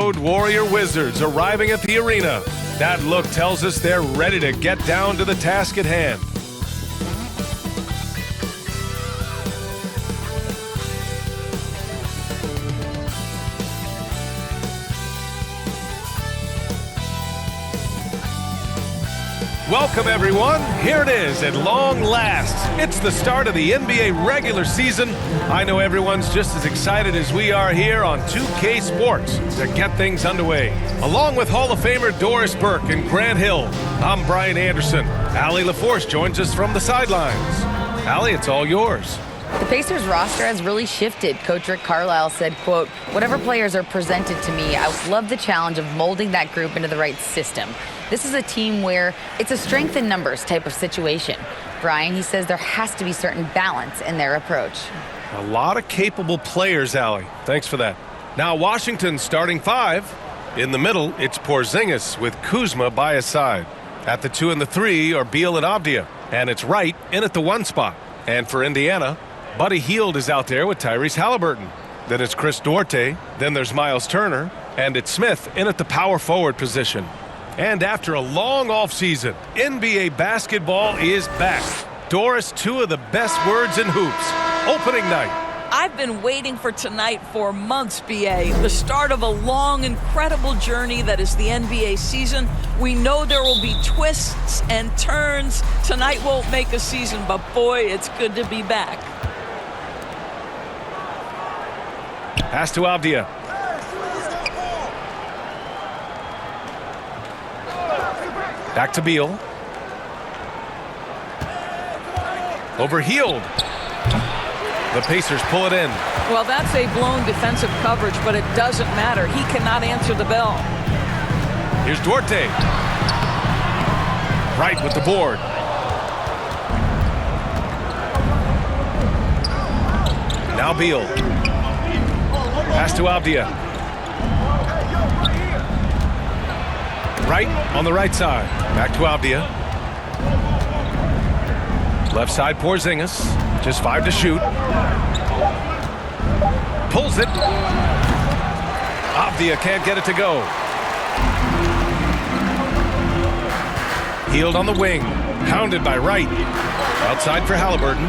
Road Warrior Wizards arriving at the arena. That look tells us they're ready to get down to the task at hand. Welcome, everyone. Here it is at long last. It's the start of the NBA regular season. I know everyone's just as excited as we are here on 2K Sports to get things underway. Along with Hall of Famer Doris Burke and Grant Hill, I'm Brian Anderson. Allie LaForce joins us from the sidelines. Allie, it's all yours. The Pacers roster has really shifted. Coach Rick Carlisle said, quote, "Whatever players are presented to me, I love the challenge of molding that group into the right system. This is a team where it's a strength in numbers type of situation." Brian, he says there has to be certain balance in their approach. A lot of capable players, Allie. Thanks for that. Now Washington's starting five. In the middle, it's Porzingis with Kuzma by his side. At the 2 and the 3 are Beal and Avdija. And it's Wright in at the 1 spot. And for Indiana, Buddy Hield is out there with Tyrese Halliburton. Then it's Chris Duarte. Then there's Miles Turner. And it's Smith in at the power forward position. And after a long offseason, NBA basketball is back. Doris, 2 of the best words in hoops. Opening night. I've been waiting for tonight for months, BA. The start of a long, incredible journey that is the NBA season. We know there will be twists and turns. Tonight won't make a season, but boy, it's good to be back. Pass to Avdija. Back to Beal. Over Hield. The Pacers pull it in. Well, that's a blown defensive coverage, but it doesn't matter. He cannot answer the bell. Here's Duarte. Wright with the board. Now Beal. Pass to Avdija. Wright on the right side. Back to Avdija. Left side Porzingis. Just 5 to shoot. Pulls it. Avdija can't get it to go. Hield on the wing. Hounded by Wright. Outside for Halliburton.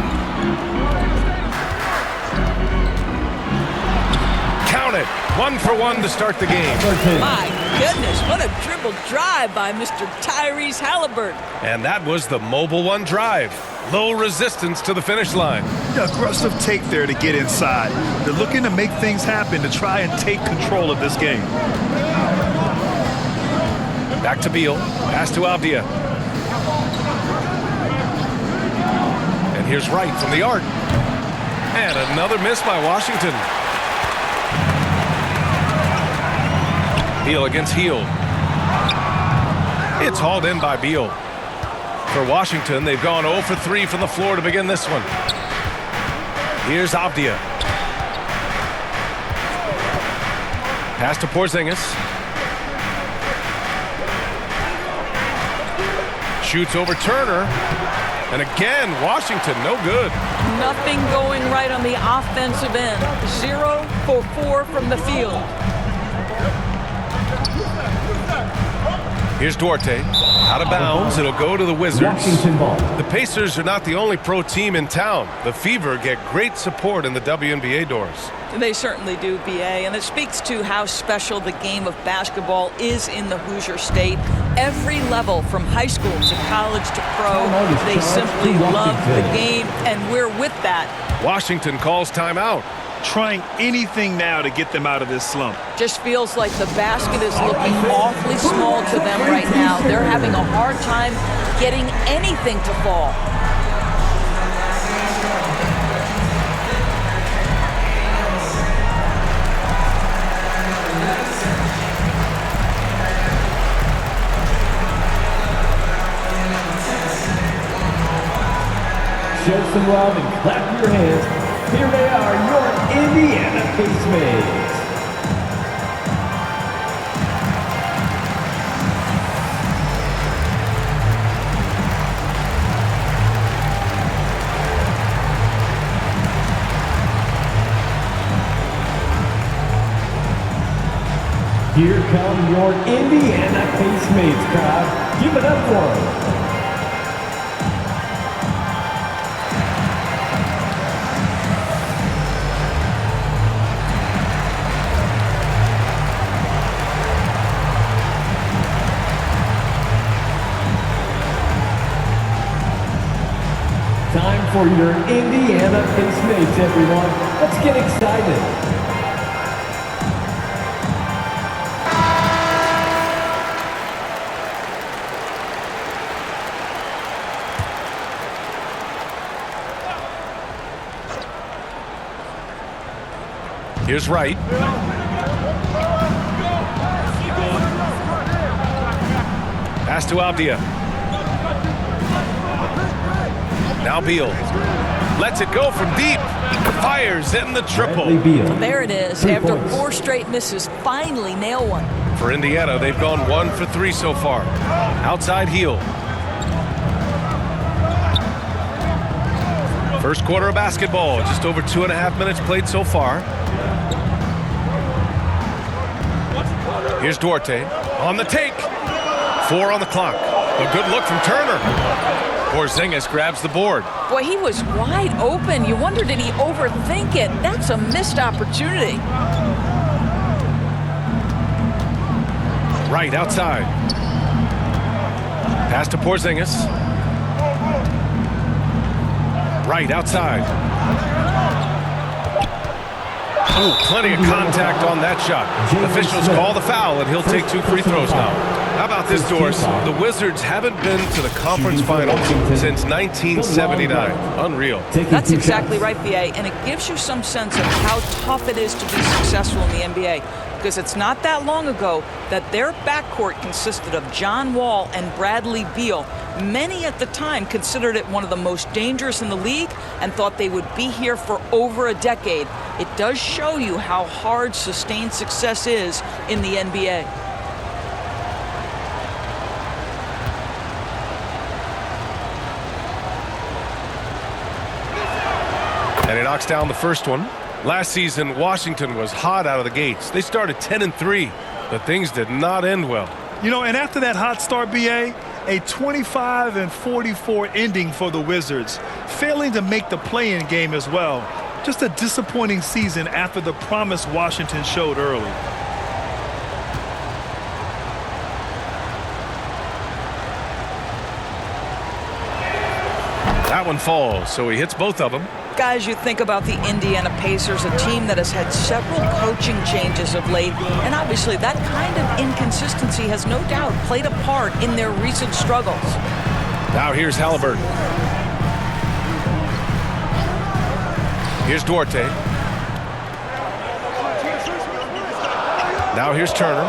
Count it. 1 for 1 to start the game. My goodness, what a dribble drive by Mr. Tyrese Halliburton. And that was the mobile one drive. Low resistance to the finish line. Aggressive take there to get inside. They're looking to make things happen to try and take control of this game. Back to Beal. Pass to Avdija. And here's Wright from the arc. And another miss by Washington. Beal against Hield. It's hauled in by Beal. For Washington, they've gone 0 for 3 from the floor to begin this one. Here's Avdija. Pass to Porzingis. Shoots over Turner. And again, Washington, no good. Nothing going right on the offensive end. 0 for 4 from the field. Here's Duarte. Out of bounds. It'll go to the Wizards. The Pacers are not the only pro team in town. The Fever get great support in the WNBA doors. They certainly do, BA, and it speaks to how special the game of basketball is in the Hoosier State. Every level, from high school to college to pro, they simply love the game, and we're with that. Washington calls timeout. Trying anything now to get them out of this slump. Just feels like the basket is looking awfully small to them right now. They're having a hard time getting anything to fall. Show some love and clap your hands. Here they are, your Indiana Pacers. Here come your Indiana Pacemates crowd. Give it up for them. Time for your Indiana Pacemates, everyone. Let's get excited. Here's Wright. Pass to Abdia. Now Beal. Lets it go from deep. Fires in the triple. There it is. After 4 straight misses, finally nail one. For Indiana, they've gone 1 for 3 so far. Outside heel. First quarter of basketball. Just over 2.5 minutes played so far. Here's Duarte on the take. 4 on the clock. A good look from Turner. Porzingis grabs the board. Boy, he was wide open. You wonder, did he overthink it? That's a missed opportunity. Right outside. Pass to Porzingis. Right outside. Oh, plenty of contact on that shot. Officials call the foul, and he'll take 2 free throws now. How about this, Doris? The Wizards haven't been to the conference finals since 1979. Unreal. That's exactly right, BA, and it gives you some sense of how tough it is to be successful in the NBA. Because it's not that long ago that their backcourt consisted of John Wall and Bradley Beal. Many at the time considered it one of the most dangerous in the league and thought they would be here for over a decade. It does show you how hard sustained success is in the NBA. And he knocks down the first one. Last season, Washington was hot out of the gates. They started 10-3, but things did not end well. You know, and after that hot start, BA, a 25-44 ending for the Wizards, failing to make the play-in game as well. Just a disappointing season after the promise Washington showed early. That one falls, so he hits both of them. Guys, you think about the Indiana Pacers, a team that has had several coaching changes of late, and obviously that kind of inconsistency has no doubt played a part in their recent struggles. Now here's Halliburton. Here's Duarte. Now here's Turner.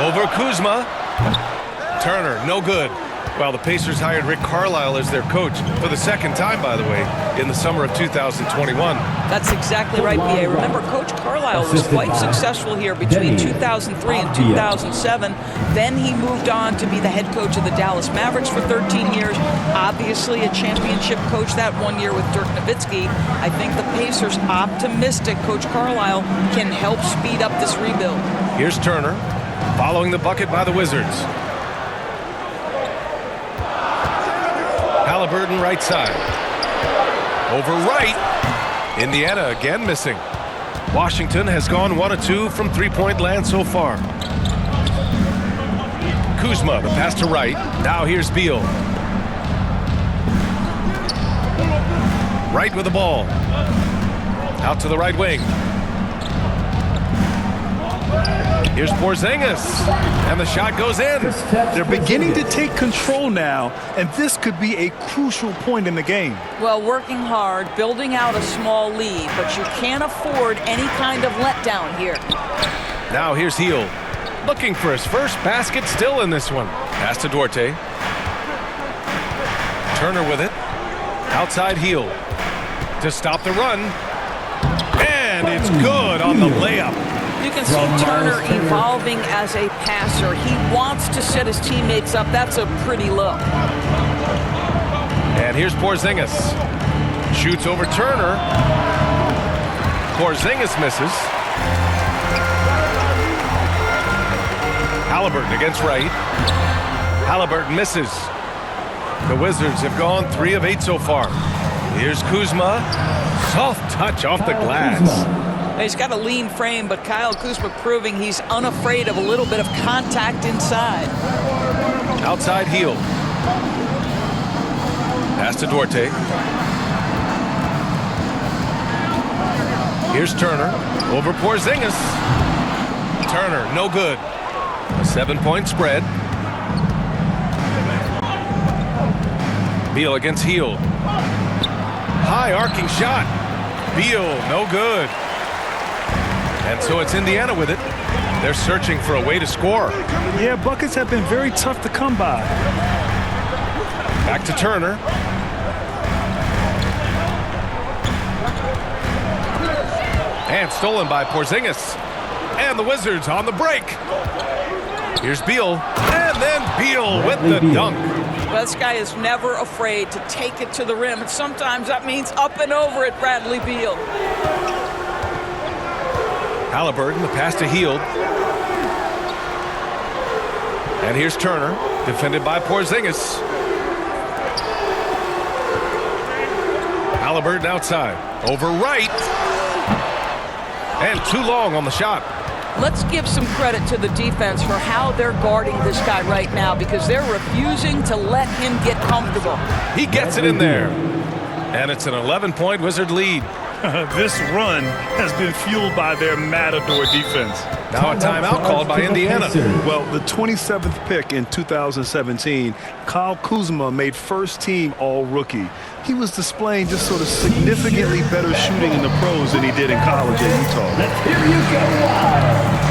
Over Kuzma. Turner, no good. Well, the Pacers hired Rick Carlisle as their coach for the second time, by the way, in the summer of 2021. That's exactly right, BA. Remember, Coach Carlisle was quite successful here between 2003 and 2007. Then he moved on to be the head coach of the Dallas Mavericks for 13 years. Obviously a championship coach that 1 year with Dirk Nowitzki. I think the Pacers, optimistic Coach Carlisle, can help speed up this rebuild. Here's Turner, following the bucket by the Wizards. Halliburton right side. Over right. Indiana again missing. Washington has gone 1 of 2 from three-point land so far. Kuzma, the pass to right. Now here's Beal. Right with the ball. Out to the right wing. Here's Porzingis, and the shot goes in. They're beginning to take control now, and this could be a crucial point in the game. Well, working hard, building out a small lead, but you can't afford any kind of letdown here. Now here's Heel, looking for his first basket, still in this one. Pass to Duarte. Turner with it. Outside Heel to stop the run. And it's good on the layup. You can see Turner evolving as a passer. He wants to set his teammates up. That's a pretty look. And here's Porzingis. Shoots over Turner. Porzingis misses. Halliburton against Wright. Halliburton misses. The Wizards have gone 3 of 8 so far. Here's Kuzma. Soft touch off the glass. He's got a lean frame, but Kyle Kuzma proving he's unafraid of a little bit of contact inside. Outside heel. Pass to Duarte. Here's Turner. Over Porzingis. Turner, no good. A 7-point spread. Beal against Hield. High arcing shot. Beal, no good. And so it's Indiana with it. They're searching for a way to score. Yeah, buckets have been very tough to come by. Back to Turner. And stolen by Porzingis. And the Wizards on the break. Here's Beal. And then Beal with the dunk. Well, this guy is never afraid to take it to the rim. And sometimes that means up and over it, Bradley Beal. Halliburton, the pass to Hield. And here's Turner, defended by Porzingis. Halliburton outside. Over Wright. And too long on the shot. Let's give some credit to the defense for how they're guarding this guy right now, because they're refusing to let him get comfortable. He gets it in there. And it's an 11-point Wizard lead. This run has been fueled by their Matador defense. Now a timeout called by Indiana. Well, the 27th pick in 2017, Kyle Kuzma made first team all-rookie. He was displaying just sort of significantly better shooting in the pros than he did in college at Utah. Let's hear you go wild.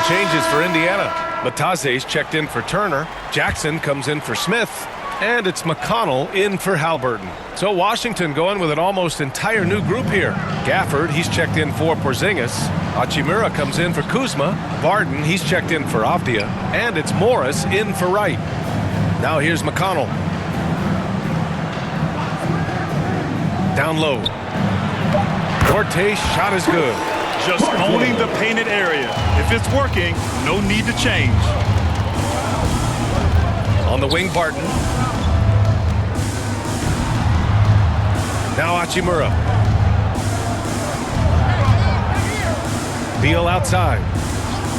Changes for Indiana. Batase's checked in for Turner. Jackson comes in for Smith. And it's McConnell in for Halliburton. So Washington going with an almost entire new group here. Gafford, he's checked in for Porzingis. Hachimura comes in for Kuzma. Barden, he's checked in for Avdia. And it's Morris in for Wright. Now here's McConnell. Down low. Duarte's shot is good. Just owning the painted area. If it's working, no need to change. On the wing, Barton. Now Hachimura. Beal outside.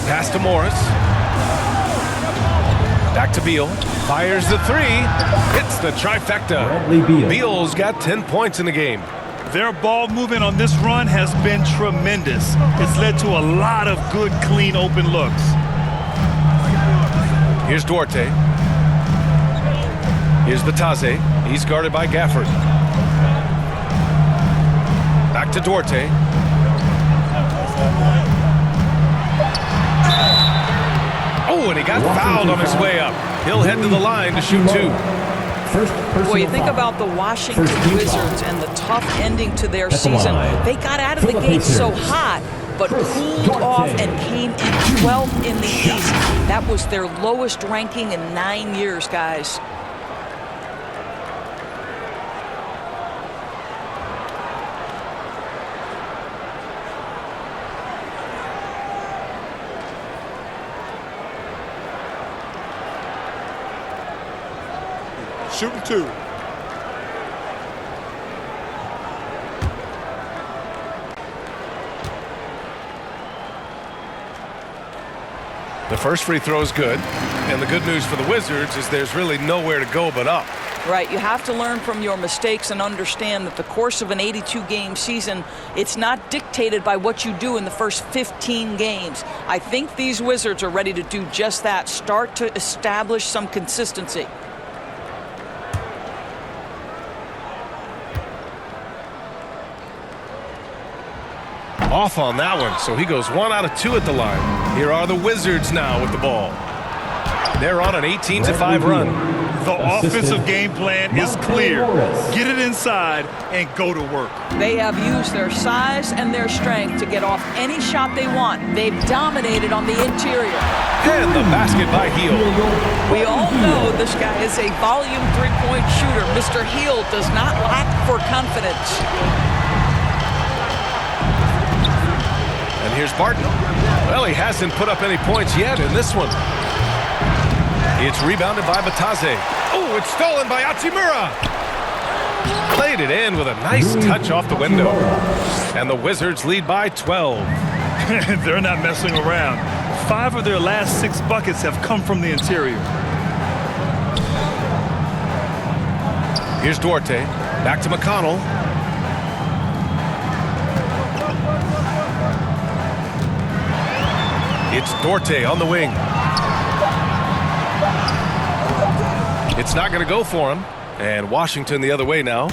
Pass to Morris. Back to Beal. Fires the three. Hits the trifecta. Bradley Beal. Beal's got 10 points in the game. Their ball movement on this run has been tremendous. It's led to a lot of good, clean, open looks. Here's Duarte. Here's Batase. He's guarded by Gafford. Back to Duarte. Oh, and he got fouled on his way up. He'll head to the line to shoot two. Well, you think about the Washington Wizards and the tough ending to their season. They got out of the gate so hot, but cooled off and came in 12th in the East. That was their lowest ranking in 9 years, guys. Shooting two. The first free throw is good. And the good news for the Wizards is there's really nowhere to go but up. Right, you have to learn from your mistakes and understand that the course of an 82-game season, it's not dictated by what you do in the first 15 games. I think these Wizards are ready to do just that, start to establish some consistency. Off on that one, so he goes 1 out of 2 at the line. Here are the Wizards now with the ball. They're on an 18-5 run. The offensive game plan is clear. Get it inside and go to work. They have used their size and their strength to get off any shot they want. They've dominated on the interior. And the basket by Heel. We all know this guy is a volume three-point shooter. Mr. Heel does not lack for confidence. And here's Barton. Well, he hasn't put up any points yet in this one. It's rebounded by Batase. Oh, it's stolen by Hachimura. Played it in with a nice touch off the window. And the Wizards lead by 12. They're not messing around. 5 of their last 6 buckets have come from the interior. Here's Duarte. Back to McConnell. It's Duarte on the wing. It's not going to go for him. And Washington the other way now.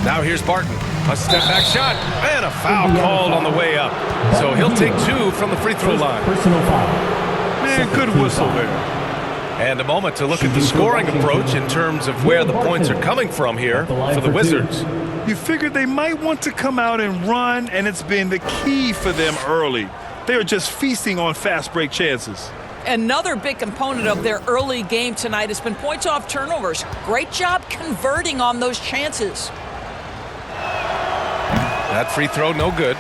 Now here's Barton. A step back shot. And a foul called on the way up. So he'll take 2 from the free throw line. Personal foul. Man, good whistle there. And a moment to look at the scoring approach in terms of where the points are coming from here for the Wizards. You figured they might want to come out and run, and it's been the key for them early. They are just feasting on fast break chances. Another big component of their early game tonight has been points off turnovers. Great job converting on those chances. That free throw, no good.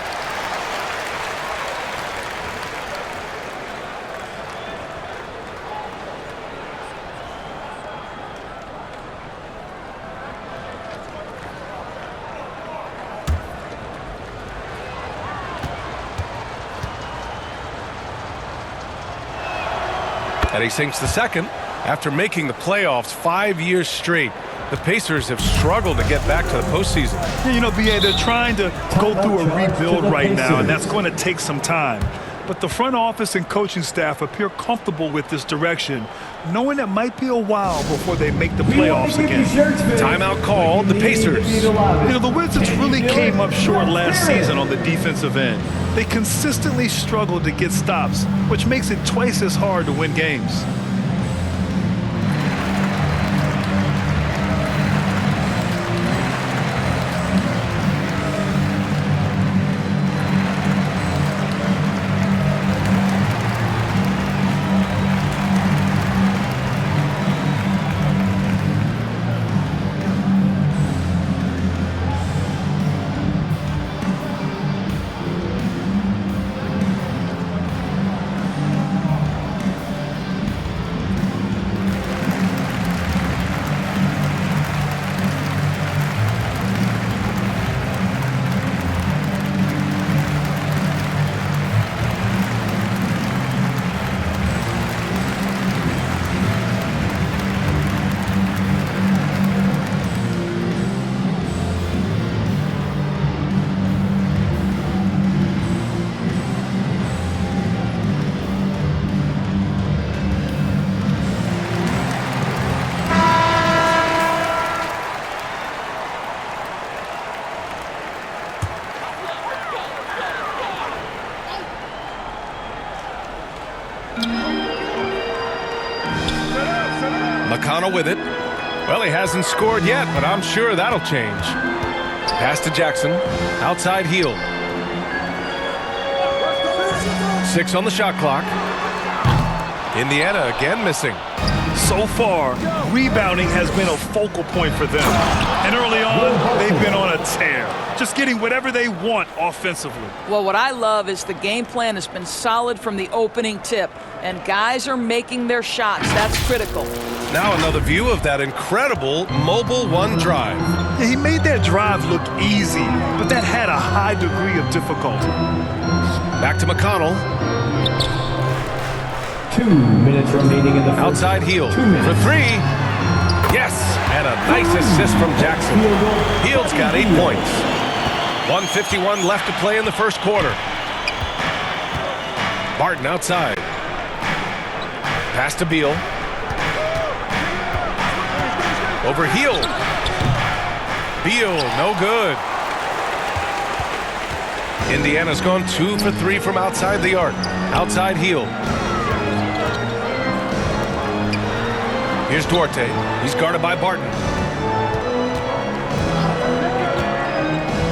And he sinks the second. After making the playoffs 5 years straight, the Pacers have struggled to get back to the postseason. You know, BA, they're trying to go through a rebuild right now, and that's going to take some time. But the front office and coaching staff appear comfortable with this direction, knowing it might be a while before they make the playoffs again. Timeout called, the Pacers. You know, the Wizards really came up short last season on the defensive end. They consistently struggled to get stops, which makes it twice as hard to win games. McConnell with it. Well, he hasn't scored yet, but I'm sure that'll change. Pass to Jackson. Outside Heel. 6 on the shot clock. Indiana again missing. So far, rebounding has been a focal point for them. And early on, they've been on a tear, just getting whatever they want offensively. Well, what I love is the game plan has been solid from the opening tip, and guys are making their shots. That's critical. Now another view of that incredible mobile one drive. Yeah, he made that drive look easy, but that had a high degree of difficulty. Back to McConnell. 2 minutes remaining in the first. Outside heel 2 minutes. for three. Yes, and a nice assist from Jackson. Heald's got 8 points. 1:51 left to play in the first quarter. Barton outside. Pass to Beal. Over Heel. Beal, no good. Indiana's gone 2 for 3 from outside the arc. Outside Heel. Here's Duarte. He's guarded by Barton.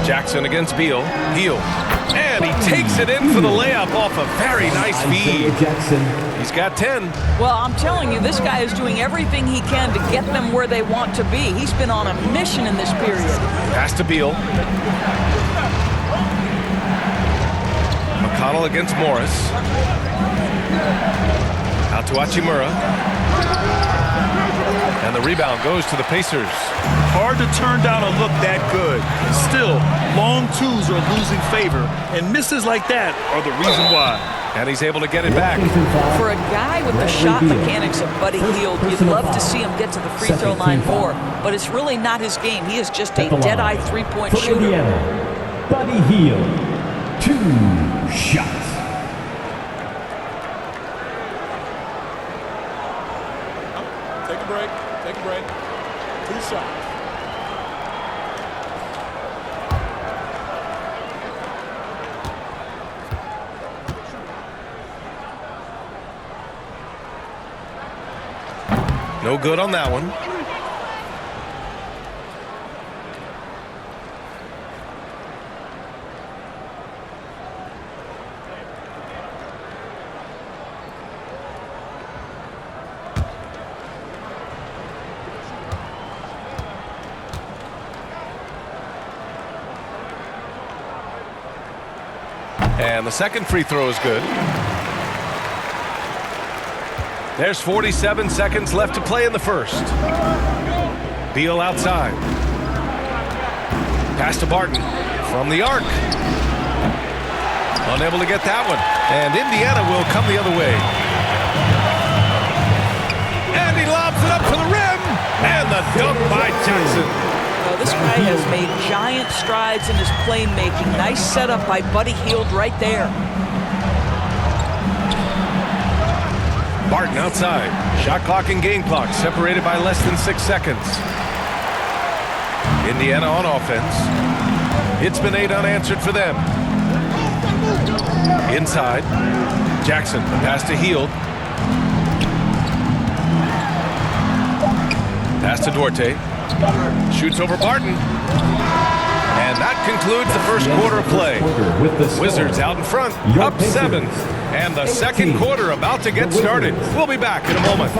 Jackson against Beal. Heel. And he takes it in for the layup off a very nice feed. Jackson. He's got 10. Well, I'm telling you, this guy is doing everything he can to get them where they want to be. He's been on a mission in this period. Pass to Beal. McConnell against Morris. Out to Hachimura. And the rebound goes to the Pacers. Hard to turn down a look that good. Still, long twos are losing favor, and misses like that are the reason why. And he's able to get it back. For a guy with the shot mechanics of Buddy Hield, you'd love to see him get to the free throw line more, but it's really not his game. He is just a dead-eye three-point shooter. Buddy Hield, 2 shots. Take a break. Take a break. 2 shots. No good on that one. And the second free throw is good. There's 47 seconds left to play in the first. Beal outside. Pass to Barton from the arc. Unable to get that one. And Indiana will come the other way. And he lobs it up for the rim. And the dunk by Jackson. Well, this guy has made giant strides in his playmaking. Nice setup by Buddy Hield right there. Barton outside. Shot clock and game clock separated by less than 6 seconds. Indiana on offense. It's been 8 unanswered for them. Inside. Jackson, the pass to Hield. Pass to Duarte. Shoots over Barton. And that concludes the first quarter of play. Wizards out in front, up 7. And the second quarter about to get started. We'll be back in a moment.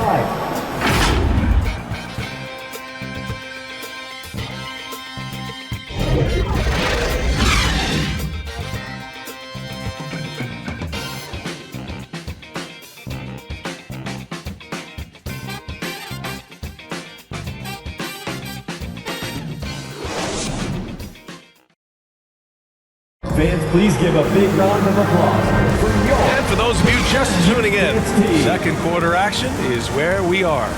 Fans, please give a big round of applause for your... And for those of you just tuning in, second quarter action is where we are.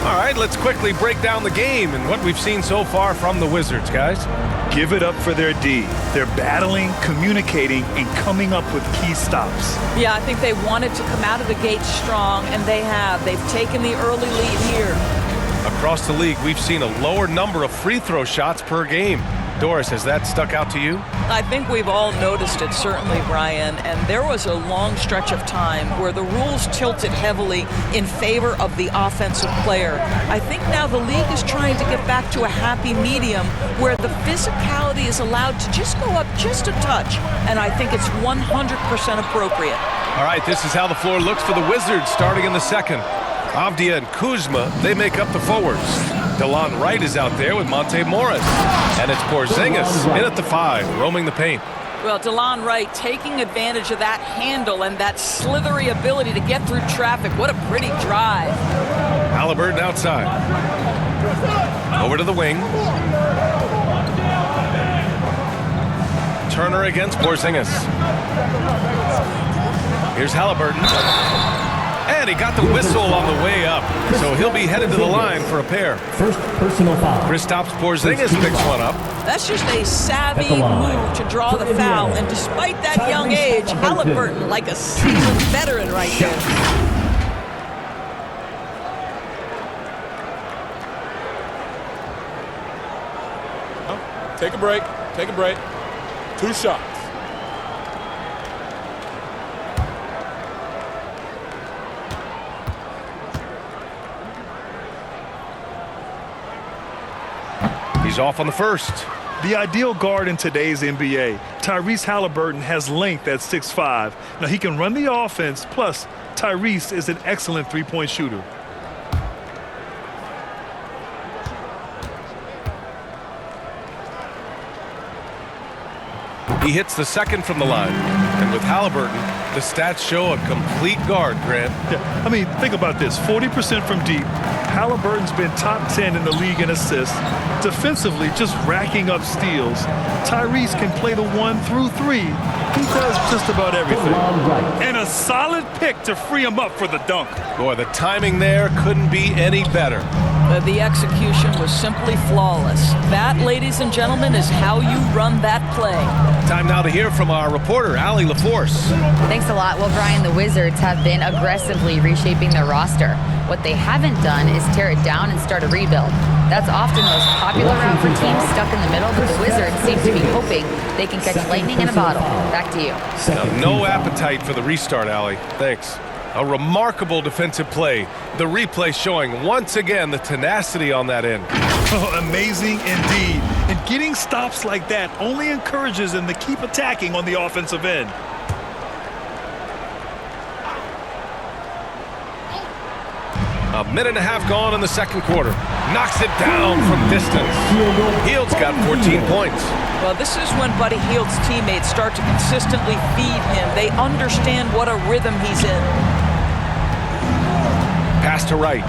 All right, let's quickly break down the game and what we've seen so far from the Wizards, guys. Give it up for their D. They're battling, communicating, and coming up with key stops. Yeah, I think they wanted to come out of the gate strong, and they have. They've taken the early lead here. Across the league, we've seen a lower number of free throw shots per game. Doris, has that stuck out to you? I think we've all noticed it, certainly, Brian, and there was a long stretch of time where the rules tilted heavily in favor of the offensive player. I think now the league is trying to get back to a happy medium where the physicality is allowed to just go up just a touch, and I think it's 100% appropriate. All right, this is how the floor looks for the Wizards starting in the second. Avdia and Kuzma, they make up the forwards. DeLon Wright is out there with Monte Morris. And it's Porzingis in at the 5, roaming the paint. Well, DeLon Wright taking advantage of that handle and that slithery ability to get through traffic. What a pretty drive. Halliburton outside. Over to the wing. Turner against Porzingis. Here's Halliburton. And he got the whistle on the way up. So he'll be headed to the line for a pair. First personal foul. Kristaps Porzingis picks one up. That's just a savvy move to draw the foul. And despite that young age, Halliburton like a seasoned veteran right there. Take a break. Take a break. 2 shots. He's off on the first. The ideal guard in today's NBA. Tyrese Halliburton has length at 6'5". Now he can run the offense, plus Tyrese is an excellent three-point shooter. He hits the second from the line. And with Halliburton, the stats show a complete guard, Grant. Yeah, I mean, think about this. 40% from deep. Halliburton's been top 10 in the league in assists. Defensively, just racking up steals. Tyrese can play the 1 through 3. He does just about everything. And a solid pick to free him up for the dunk. Boy, the timing there couldn't be any better. The execution was simply flawless. That, ladies and gentlemen, is how you run that play. Time now to hear from our reporter, Allie LaForce. Thanks a lot. Well, Brian, the Wizards have been aggressively reshaping their roster. What they haven't done is tear it down and start a rebuild. That's often the most popular route for teams stuck in the middle, but the Wizards seem to be hoping they can catch lightning in a bottle. Back to you. No appetite for the restart, Allie. Thanks. A remarkable defensive play. The replay showing once again the tenacity on that end. Oh, amazing indeed. And getting stops like that only encourages them to keep attacking on the offensive end. A minute and a half gone in the second quarter. Knocks it down from distance. Hield's got 14 points. Well, this is when Buddy Hield's teammates start to consistently feed him. They understand what a rhythm he's in. Pass to Wright.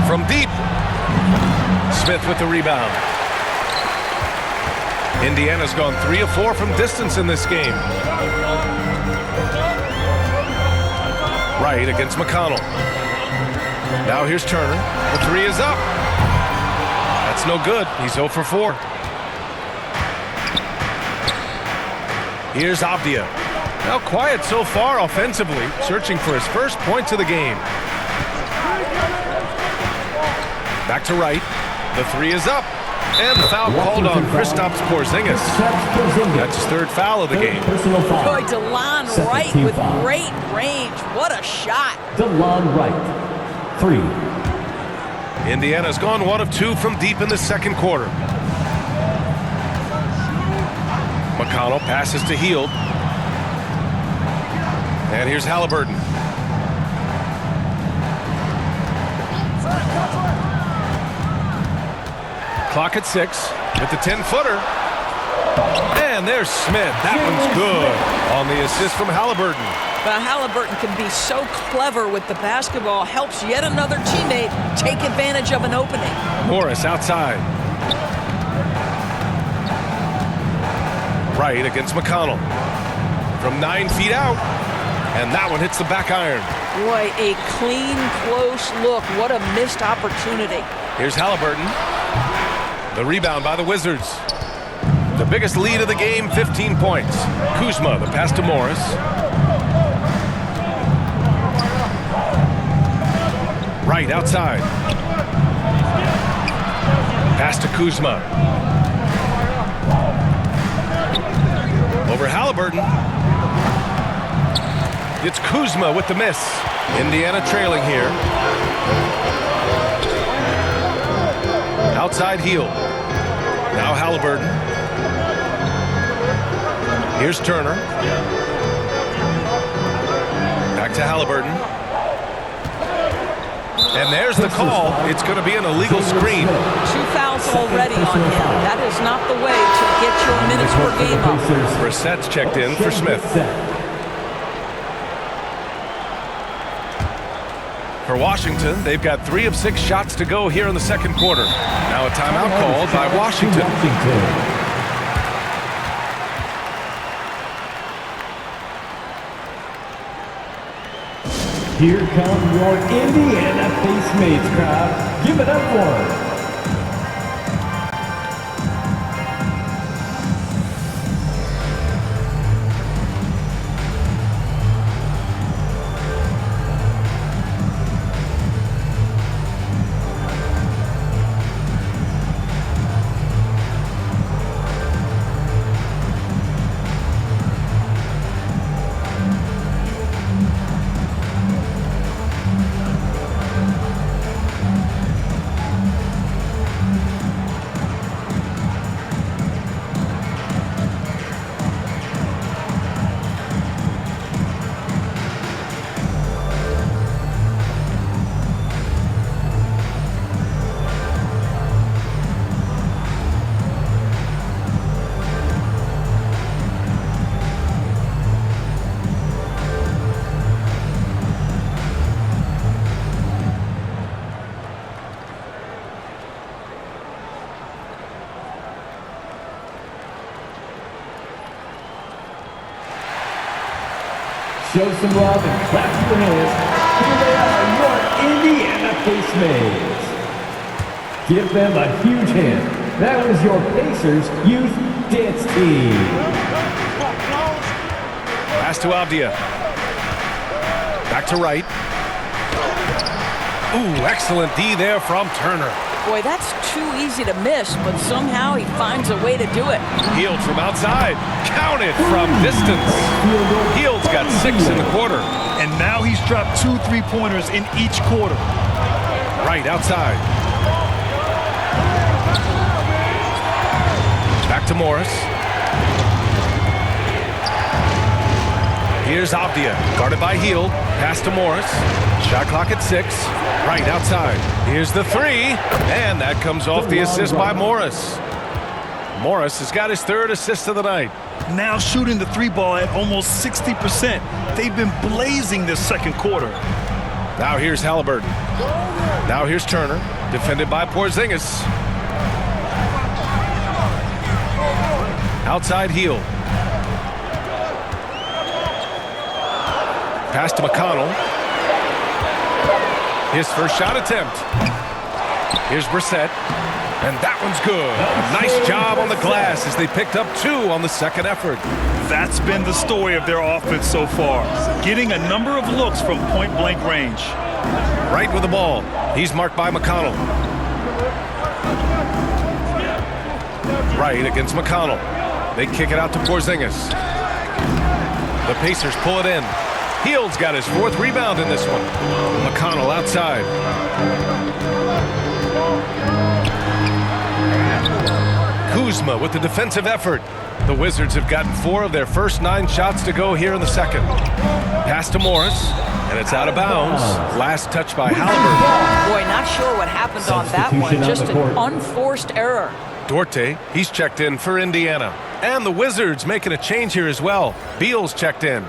From deep. Smith with the rebound. Indiana's gone 3 of 4 from distance in this game. Wright against McConnell. Now here's Turner. The 3 is up. That's no good. He's 0 for 4. Here's Avdia. Now quiet so far offensively, searching for his first points of the game. Back to Wright. The 3 is up. And the foul called on Kristaps Porzingis. That's his 3rd foul of the game. Boy, DeLon Wright with great range. What a shot. DeLon Wright, 3. Indiana's gone 1 of 2 from deep in the second quarter. McConnell passes to Hield. And here's Halliburton. Clock at 6 with the 10-footer. And there's Smith. That one's good on the assist from Halliburton. But Halliburton can be so clever with the basketball. Helps yet another teammate take advantage of an opening. Morris outside. Wright against McConnell. From 9 feet out. And that one hits the back iron. Boy, a clean, close look. What a missed opportunity. Here's Halliburton. The rebound by the Wizards. The biggest lead of the game, 15 points. Kuzma, the pass to Morris. Wright outside. Pass to Kuzma. Over Halliburton. It's Kuzma with the miss. Indiana trailing here. Outside Hield. Now Halliburton. Here's Turner. Back to Halliburton. And there's the call. It's going to be an illegal screen. 2 fouls already on him. That is not the way to get your minutes per game up. Brissett's checked in for Smith. For Washington, they've got 3 of 6 shots to go here in the second quarter. Now a timeout called by Washington. Here come your Indiana Pacemates crowd. Give it up for them. Show some love and clap your hands. Here they are, your Indiana Pacemates. Give them a huge hand. That was your Pacers Youth Dance Team. Pass to Avdia. Back to right. Ooh, excellent D there from Turner. Boy, that's too easy to miss, but somehow he finds a way to do it. Hield from outside. Counted from distance. Hield's got 6 in the quarter. And now he's dropped 2 3-pointers in each quarter. Right outside. Back to Morris. Here's Avdia, guarded by Hield. Pass to Morris. Shot clock at 6. Right outside. Here's the 3. And that comes off the assist by Morris. Morris has got his 3rd assist of the night. Now shooting the 3-ball at almost 60%. They've been blazing this second quarter. Now here's Halliburton. Now here's Turner, defended by Porzingis. Outside Hield. Pass to McConnell. His first shot attempt. Here's Brissett. And that one's good. Nice job on the glass as they picked up 2 on the second effort. That's been the story of their offense so far. Getting a number of looks from point-blank range. Right with the ball. He's marked by McConnell. Right against McConnell. They kick it out to Porzingis. The Pacers pull it in. Hield's got his 4th rebound in this one. McConnell outside. Kuzma with the defensive effort. The Wizards have gotten 4 of their first 9 shots to go here in the second. Pass to Morris, and it's out of bounds. Last touch by Halliburton. Boy, not sure what happened on that one. Just an unforced error. Duarte, he's checked in for Indiana. And the Wizards making a change here as well. Beal's checked in.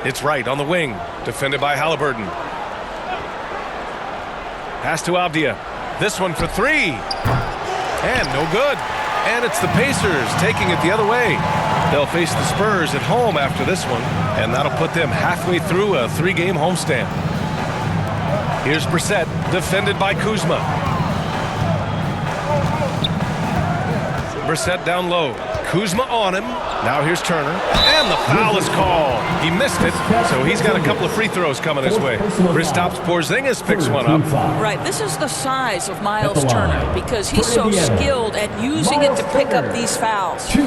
It's right on the wing, defended by Halliburton. Pass to Avdia. This one for 3. And no good. And it's the Pacers taking it the other way. They'll face the Spurs at home after this one, and that'll put them halfway through a 3-game homestand. Here's Brissett, defended by Kuzma. Brissett down low. Kuzma on him. Now here's Turner. And the foul is called. He missed it, so he's got a couple of free throws coming his way. Kristaps Porzingis picks one up. Right, this is the size of Miles Turner because he's so skilled at using it to pick up these fouls. 2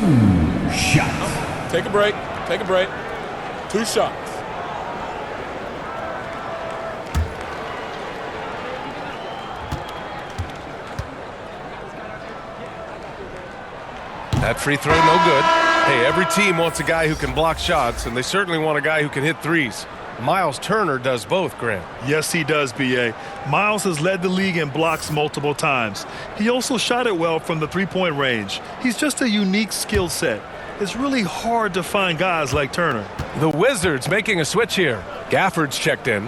shots. Take a break. Take a break. 2 shots. That free throw, no good. Hey, every team wants a guy who can block shots, and they certainly want a guy who can hit threes. Miles Turner does both, Grant. Yes, he does, B.A. Miles has led the league in blocks multiple times. He also shot it well from the three-point range. He's just a unique skill set. It's really hard to find guys like Turner. The Wizards making a switch here. Gafford's checked in.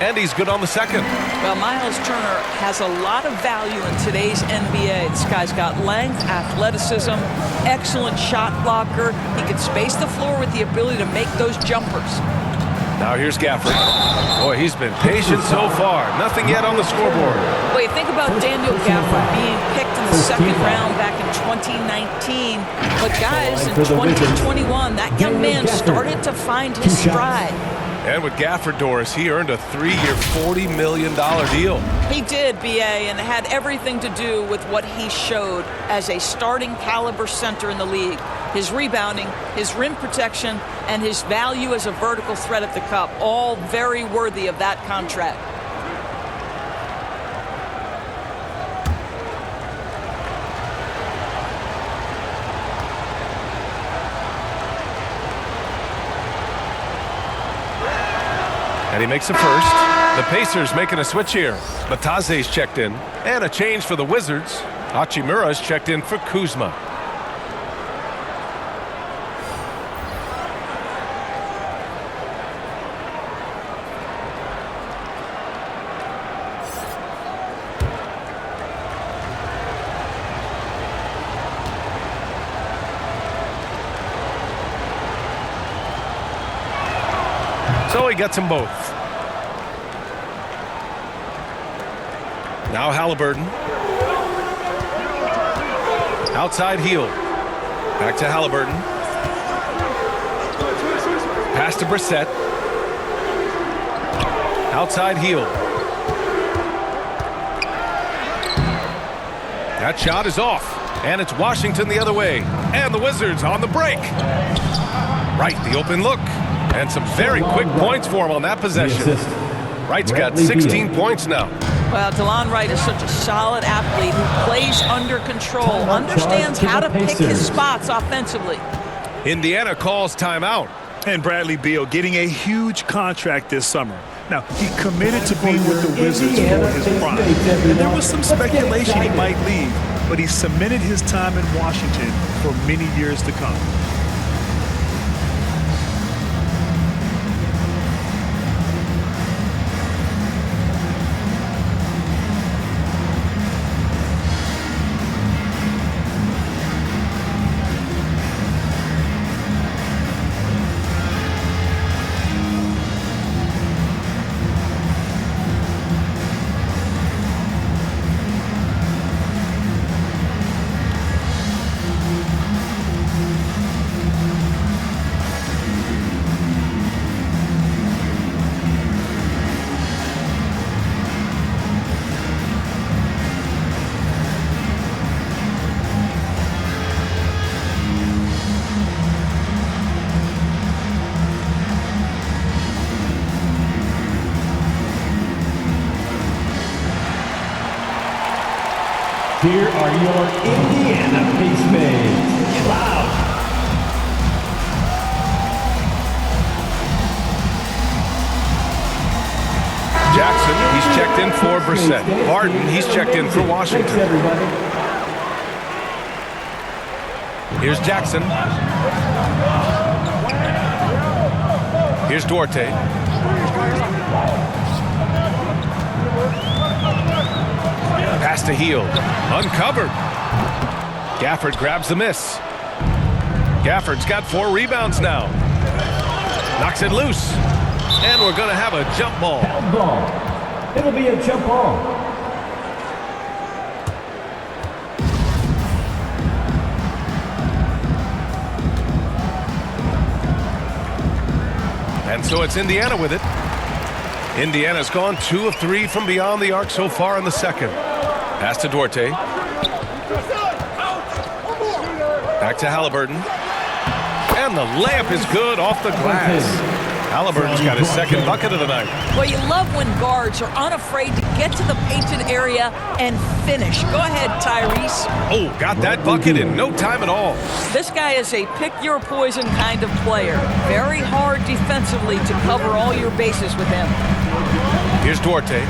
And he's good on the second. Well, Miles Turner has a lot of value in today's NBA. This guy's got length, athleticism, excellent shot blocker. He can space the floor with the ability to make those jumpers. Now here's Gafford. Boy, he's been patient so far. Nothing yet on the scoreboard. Wait, think about Daniel Gafford being picked in the second round back in 2019. But guys, in 2021, that young man started to find his stride. And with Gafford, Doris, he earned a 3-year, $40 million deal. He did, B.A., and it had everything to do with what he showed as a starting caliber center in the league. His rebounding, his rim protection, and his value as a vertical threat at the cup, all very worthy of that contract. And he makes a first. The Pacers making a switch here. Matase's checked in. And a change for the Wizards. Hachimura's checked in for Kuzma. So he gets them both. Now Halliburton. Outside heel. Back to Halliburton. Pass to Brissett. Outside heel. That shot is off. And it's Washington the other way. And the Wizards on the break. Right, the open look. And some very quick points for him on that possession. Wright's got 16 points now. Well, DeLon Wright is such a solid athlete who plays under control, understands how to pick his spots offensively. Indiana calls timeout. And Bradley Beal getting a huge contract this summer. Now, he committed to being with the Wizards for his prime. And there was some speculation he might leave, but he cemented his time in Washington for many years to come. Here are your Indiana Pacemates. Loud. Jackson, he's checked in for Brissett. Barton, he's checked in for Washington. Thanks, everybody. Here's Jackson. Here's Duarte. Pass to Hield. Uncovered. Gafford grabs the miss. Gafford's got 4 rebounds now. Knocks it loose. And we're going to have a jump ball. Foul ball. It'll be a jump ball. And so it's Indiana with it. Indiana's gone 2 of 3 from beyond the arc so far in the second. Pass to Duarte. Back to Halliburton. And the layup is good off the glass. Halliburton's got his second bucket of the night. Well, you love when guards are unafraid to get to the painted area and finish. Go ahead, Tyrese. Oh, got that bucket in no time at all. This guy is a pick-your-poison kind of player. Very hard defensively to cover all your bases with him. Here's Duarte.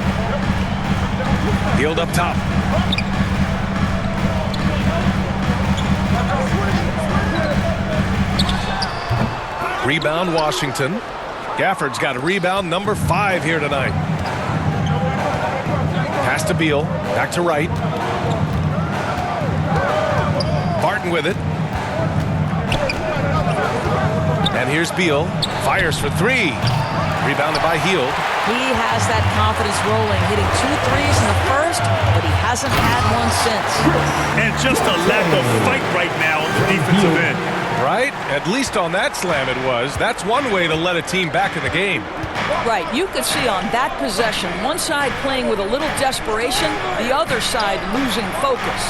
Field up top. Rebound, Washington. Gafford's got a rebound, number 5 here tonight. Pass to Beal, back to Wright. Barton with it. And here's Beal, fires for 3. Rebounded by Hield. He has that confidence rolling, hitting 2 threes in the first, but he hasn't had one since. And just a lack of fight right now on the defensive end. Right? At least on that slam it was. That's one way to let a team back in the game. Right, you could see on that possession, one side playing with a little desperation, the other side losing focus.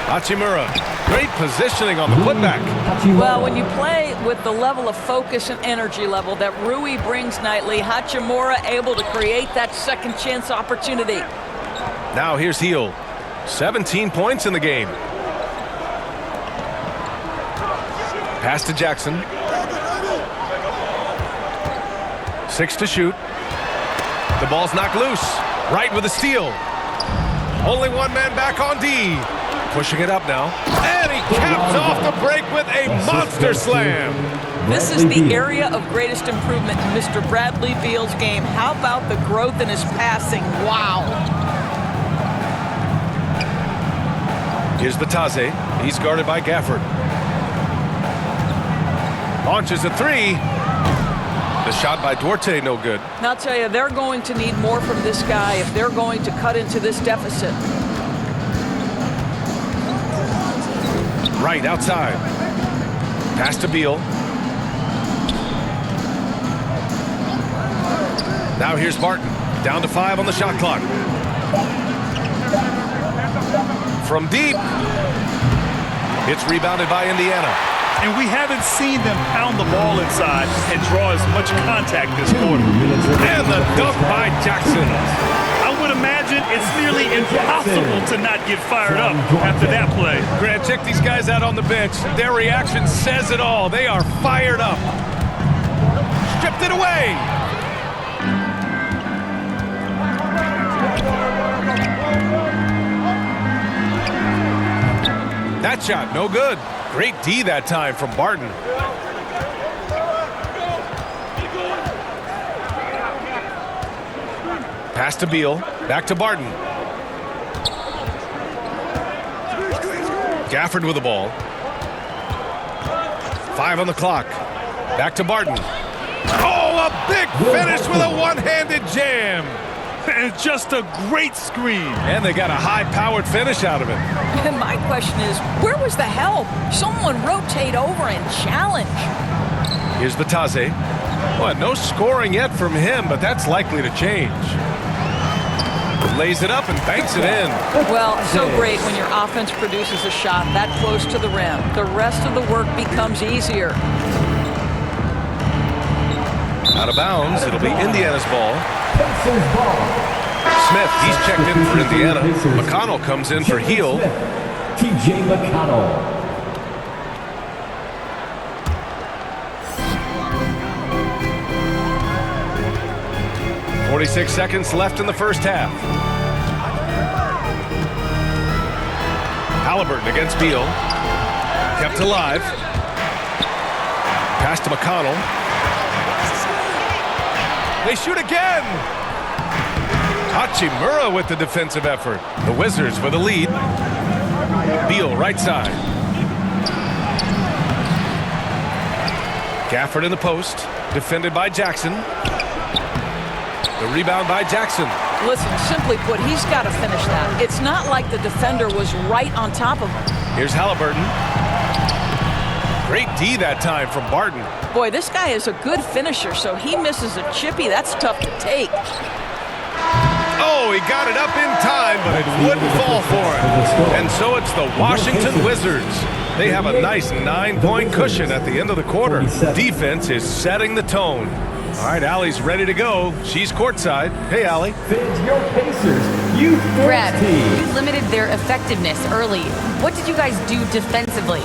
Hachimura, great positioning on the putback. Well, when you play with the level of focus and energy level that Rui brings nightly, Hachimura able to create that second chance opportunity. Now here's Hield. 17 points in the game. Pass to Jackson. 6 to shoot. The ball's knocked loose. Wright with a steal. Only one man back on D. Pushing it up now. And he caps off the break with a monster slam. This is the area of greatest improvement in Mr. Bradley Beal's game. How about the growth in his passing? Wow. Here's Batase. He's guarded by Gafford. Launches a 3. The shot by Duarte, no good. And I'll tell you, they're going to need more from this guy if they're going to cut into this deficit. Right outside. Pass to Beal. Now here's Barton. Down to 5 on the shot clock. From deep. It's rebounded by Indiana. And we haven't seen them pound the ball inside and draw as much contact this quarter. And the dunk by Jackson. I would imagine it's nearly impossible to not get fired up after that play. Grant, check these guys out on the bench. Their reaction says it all. They are fired up. Stripped it away. That shot, no good. Great D that time from Barton. Pass to Beal. Back to Barton. Gafford with the ball. 5 on the clock. Back to Barton. Oh, a big finish with a one-handed jam. And just a great screen. And they got a high-powered finish out of it. And my question is, where was the help? Someone rotate over and challenge. Here's Batase. Well, no scoring yet from him, but that's likely to change. Lays it up and banks it in. Well, so great when your offense produces a shot that close to the rim. The rest of the work becomes easier. Out of bounds, it'll be Indiana's ball. Smith, he's checked in for Indiana. McConnell comes in for Hield. TJ McConnell. 46 seconds left in the first half. Halliburton against Beal. Kept alive. Pass to McConnell. They shoot again. Hachimura with the defensive effort. The Wizards with a lead. Beal right side. Gafford in the post. Defended by Jackson. The rebound by Jackson. Listen, simply put, he's got to finish that. It's not like the defender was right on top of him. Here's Halliburton. Great D that time from Barton. Boy, this guy is a good finisher, so he misses a chippy. That's tough to take. Oh, he got it up in time, but it wouldn't fall for him. And so it's the Washington Wizards. They have a nice 9-point cushion at the end of the quarter. Defense is setting the tone. All right, Allie's ready to go. She's courtside. Hey, Allie. Fans, your Pacers Youth Brad, Girls team. you limited their effectiveness early. What did you guys do defensively?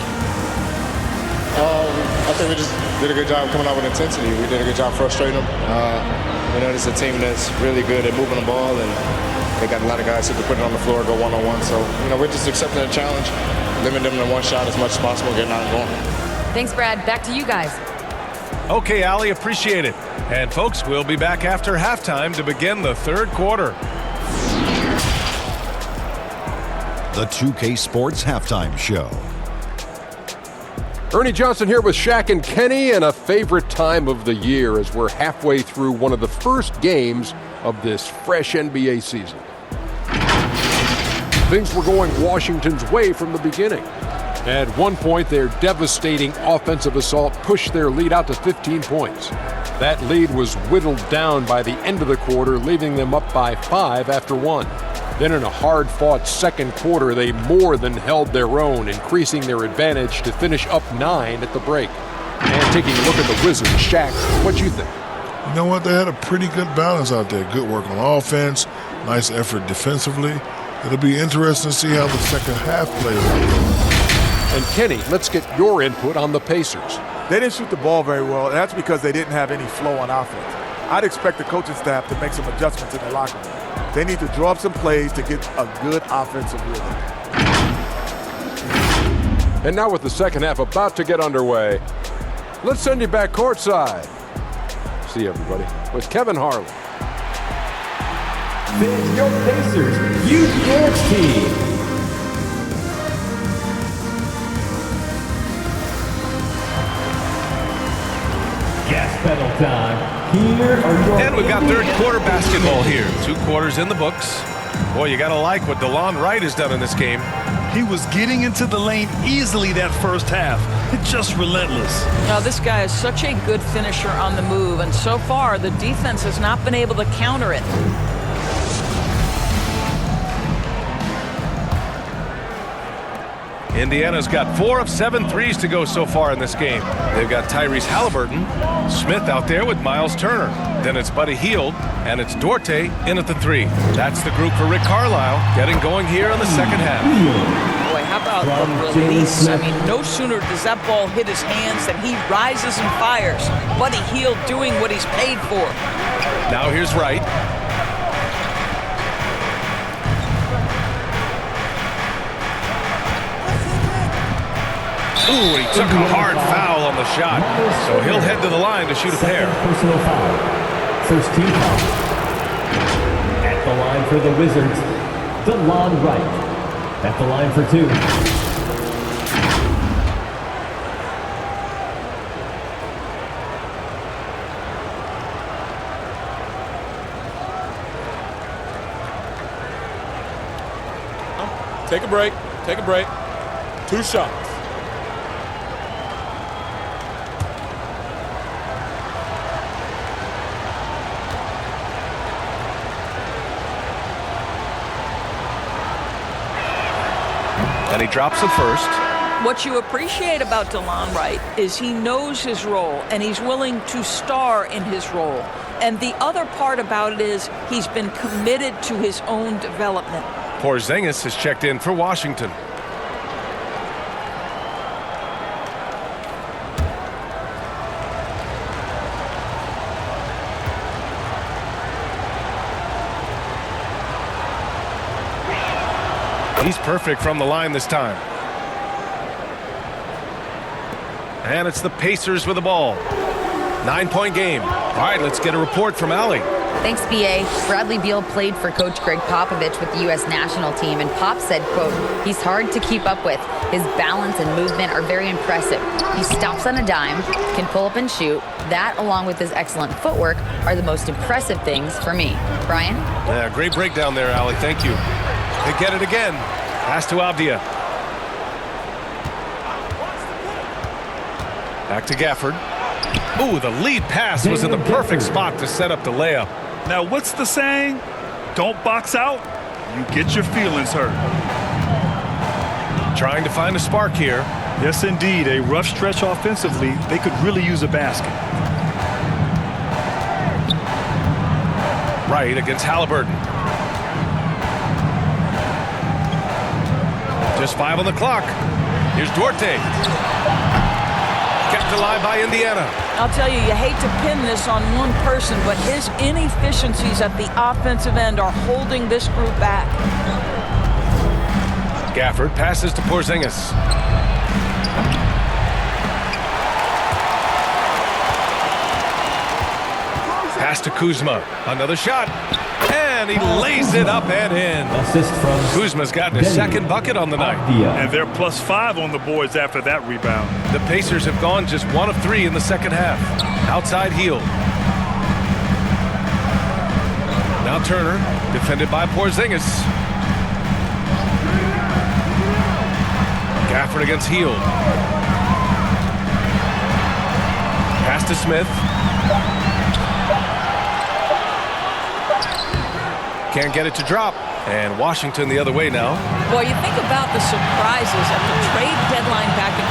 I think we just did a good job coming out with intensity. We did a good job frustrating them. This is a team that's really good at moving the ball, and they got a lot of guys who can put it on the floor, go one-on-one. So, we're just accepting the challenge, limiting them to one shot as much as possible, getting out and going. Thanks, Brad. Back to you guys. Okay, Allie, appreciate it. And folks, we'll be back after halftime to begin the third quarter. The 2K Sports Halftime Show. Ernie Johnson here with Shaq and Kenny, and a favorite time of the year as we're halfway through one of the first games of this fresh NBA season. Things were going Washington's way from the beginning. At one point, their devastating offensive assault pushed their lead out to 15 points. That lead was whittled down by the end of the quarter, leaving them up by 5 after 1. Then in a hard-fought second quarter, they more than held their own, increasing their advantage to finish up 9 at the break. And taking a look at the Wizards, Shaq, what you think? You know what? They had a pretty good balance out there. Good work on offense, nice effort defensively. It'll be interesting to see how the second half plays out. And Kenny, let's get your input on the Pacers. They didn't shoot the ball very well, and that's because they didn't have any flow on offense. I'd expect the coaching staff to make some adjustments in their locker room. They need to draw up some plays to get a good offensive rhythm. And now with the second half about to get underway, let's send you back courtside. See everybody with Kevin Harlan. Fans, your Pacers Youth Girls team. Gas pedal time. Here are your And we've got third quarter basketball here. 2 quarters in the books. Boy, you got to like what DeLon Wright has done in this game. He was getting into the lane easily that first half. It's just relentless. Now, this guy is such a good finisher on the move, and so far the defense has not been able to counter it. Indiana's got 4 of 7 threes to go so far in this game. They've got Tyrese Halliburton, Smith out there with Miles Turner. Then it's Buddy Hield, and it's Duarte in at the 3. That's the group for Rick Carlisle, getting going here in the second half. Boy, how about the release? I mean, no sooner does that ball hit his hands than he rises and fires. Buddy Hield doing what he's paid for. Now here's Wright. Ooh, he took a hard foul on the shot. So he'll head to the line to shoot a pair. Personal foul. First team foul. At the line for the Wizards, DeLon Wright. At the line for 2. Take a break. Take a break. 2 shots. And he drops the first. What you appreciate about DeLon Wright is he knows his role, and he's willing to star in his role. And the other part about it is he's been committed to his own development. Porzingis has checked in for Washington. He's perfect from the line this time. And it's the Pacers with the ball. 9-point game. All right, let's get a report from Allie. Thanks, B.A. Bradley Beal played for Coach Greg Popovich with the U.S. national team, and Pop said, quote, he's hard to keep up with. His balance and movement are very impressive. He stops on a dime, can pull up and shoot. That, along with his excellent footwork, are the most impressive things for me. Brian? Yeah, great breakdown there, Allie. Thank you. They get it again. Pass to Avdia. Back to Gafford. Ooh, the lead pass was in the perfect spot to set up the layup. Now, what's the saying? Don't box out, you get your feelings hurt. Trying to find a spark here. Yes, indeed. A rough stretch offensively. They could really use a basket. right against Halliburton. Just 5 on the clock. Here's Duarte. Kept alive by Indiana. I'll tell you, you hate to pin this on one person, but his inefficiencies at the offensive end are holding this group back. Gafford passes to Porzingis. Pass to Kuzma. Another shot. And he lays it up and in. Assist from Kuzma's gotten his second bucket on the night. And they're +5 on the boards after that rebound. The Pacers have gone just 1 of 3 in the second half. Outside heel. Now Turner, defended by Porzingis. Gafford against Heel. Pass to Smith. Can't get it to drop. And Washington the other way now. Well, you think about the surprises at the trade deadline back in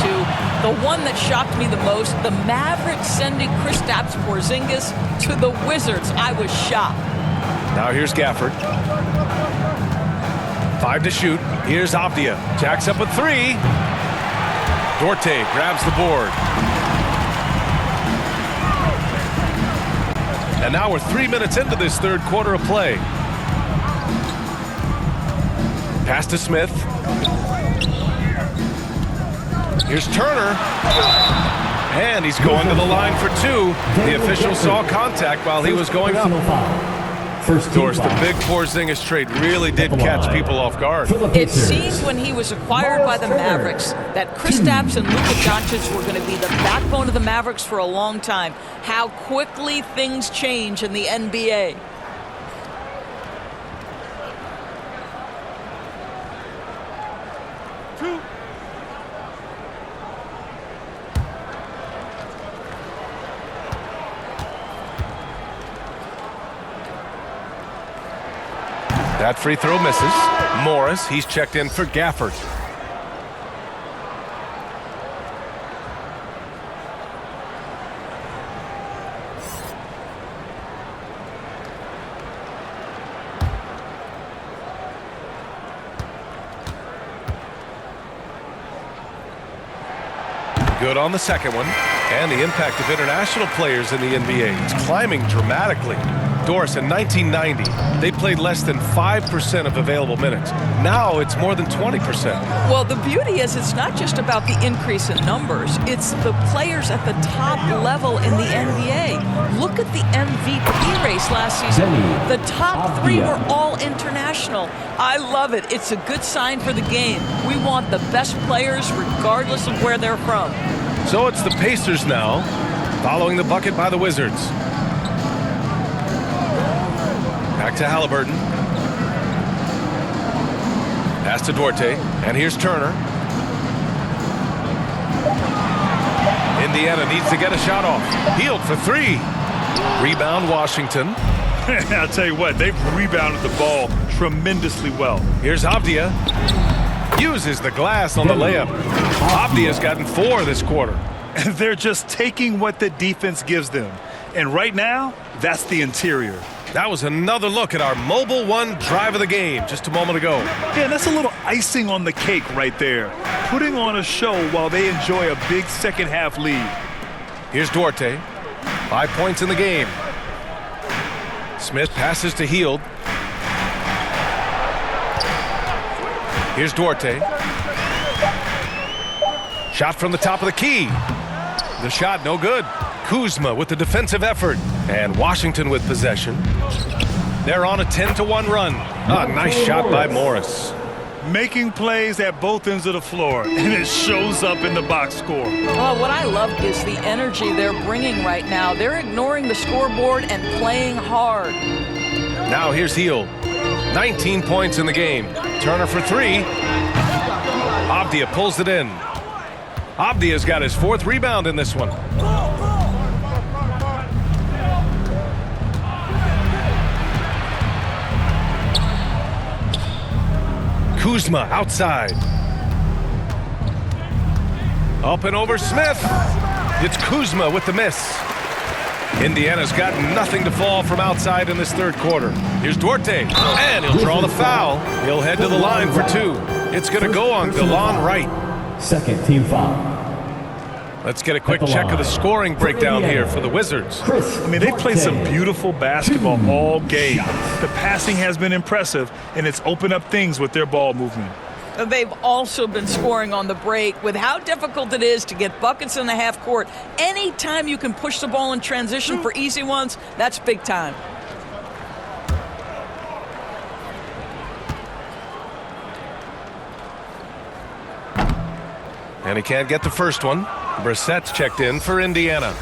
2022. The one that shocked me the most, the Mavericks sending Kristaps Porzingis to the Wizards. I was shocked. Now here's Gafford. 5 to shoot. Here's Avdia. Jacks up a 3. Duarte grabs the board. And now we're 3 minutes into this third quarter of play. Pass to Smith. Here's Turner. And he's going to the line for 2. The official saw contact while he was going up. Doris, the big Porzingis trade really did catch people off guard. It seemed when he was acquired by the Mavericks that Kristaps and Luka Doncic were going to be the backbone of the Mavericks for a long time. How quickly things change in the NBA. That free throw misses. Morris, he's checked in for Gafford. Good on the second one. And the impact of international players in the NBA. It's climbing dramatically. Doris, in 1990, they played less than 5% of available minutes. Now it's more than 20%. Well, the beauty is it's not just about the increase in numbers. It's the players at the top level in the NBA. Look at the MVP race last season. The top 3 were all international. I love it. It's a good sign for the game. We want the best players regardless of where they're from. So it's the Pacers now, following the bucket by the Wizards. Back to Halliburton. Pass to Duarte. And here's Turner. Indiana needs to get a shot off. Healed for 3. Rebound Washington. I'll tell you what, they've rebounded the ball tremendously well. Here's Avdia. Uses the glass on the layup. Avdia's gotten 4 this quarter. They're just taking what the defense gives them. And right now, that's the interior. That was another look at our Mobile One drive of the game just a moment ago. Yeah, that's a little icing on the cake right there. Putting on a show while they enjoy a big second half lead. Here's Duarte. 5 points in the game. Smith passes to Hield. Here's Duarte. Shot from the top of the key. The shot no good. Kuzma with the defensive effort. And Washington with possession. They're on a 10-1 run. A nice shot by Morris. Making plays at both ends of the floor, and it shows up in the box score. Oh, what I love is the energy they're bringing right now. They're ignoring the scoreboard and playing hard. Now here's Hield. 19 points in the game. Turner for 3. Avdia pulls it in. Avdia's got his 4th rebound in this one. Kuzma outside. Up and over Smith. It's Kuzma with the miss. Indiana's got nothing to fall from outside in this third quarter. Here's Duarte, and he'll draw the foul. He'll head to the line for two. It's going to go on DeLon Wright. Second team foul. Let's get a quick check of the scoring breakdown here for the Wizards. I mean, they've played some beautiful basketball all game. The passing has been impressive, and it's opened up things with their ball movement. They've also been scoring on the break. With how difficult it is to get buckets in the half court, anytime you can push the ball in transition for easy ones, that's big time. And he can't get the first one. Brissett's checked in for Indiana.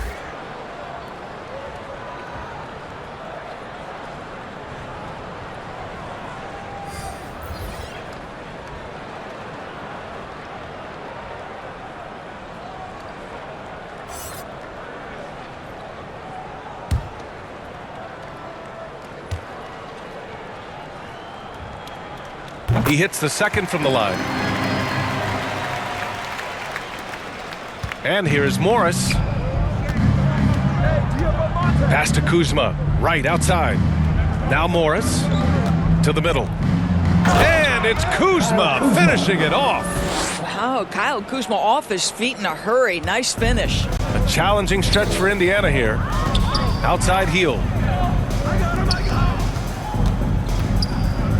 He hits the second from the line. And here's Morris. Pass to Kuzma, right outside. Now Morris to the middle. And it's Kuzma finishing it off. Wow, Kyle Kuzma off his feet in a hurry. Nice finish. A challenging stretch for Indiana here. Outside heel.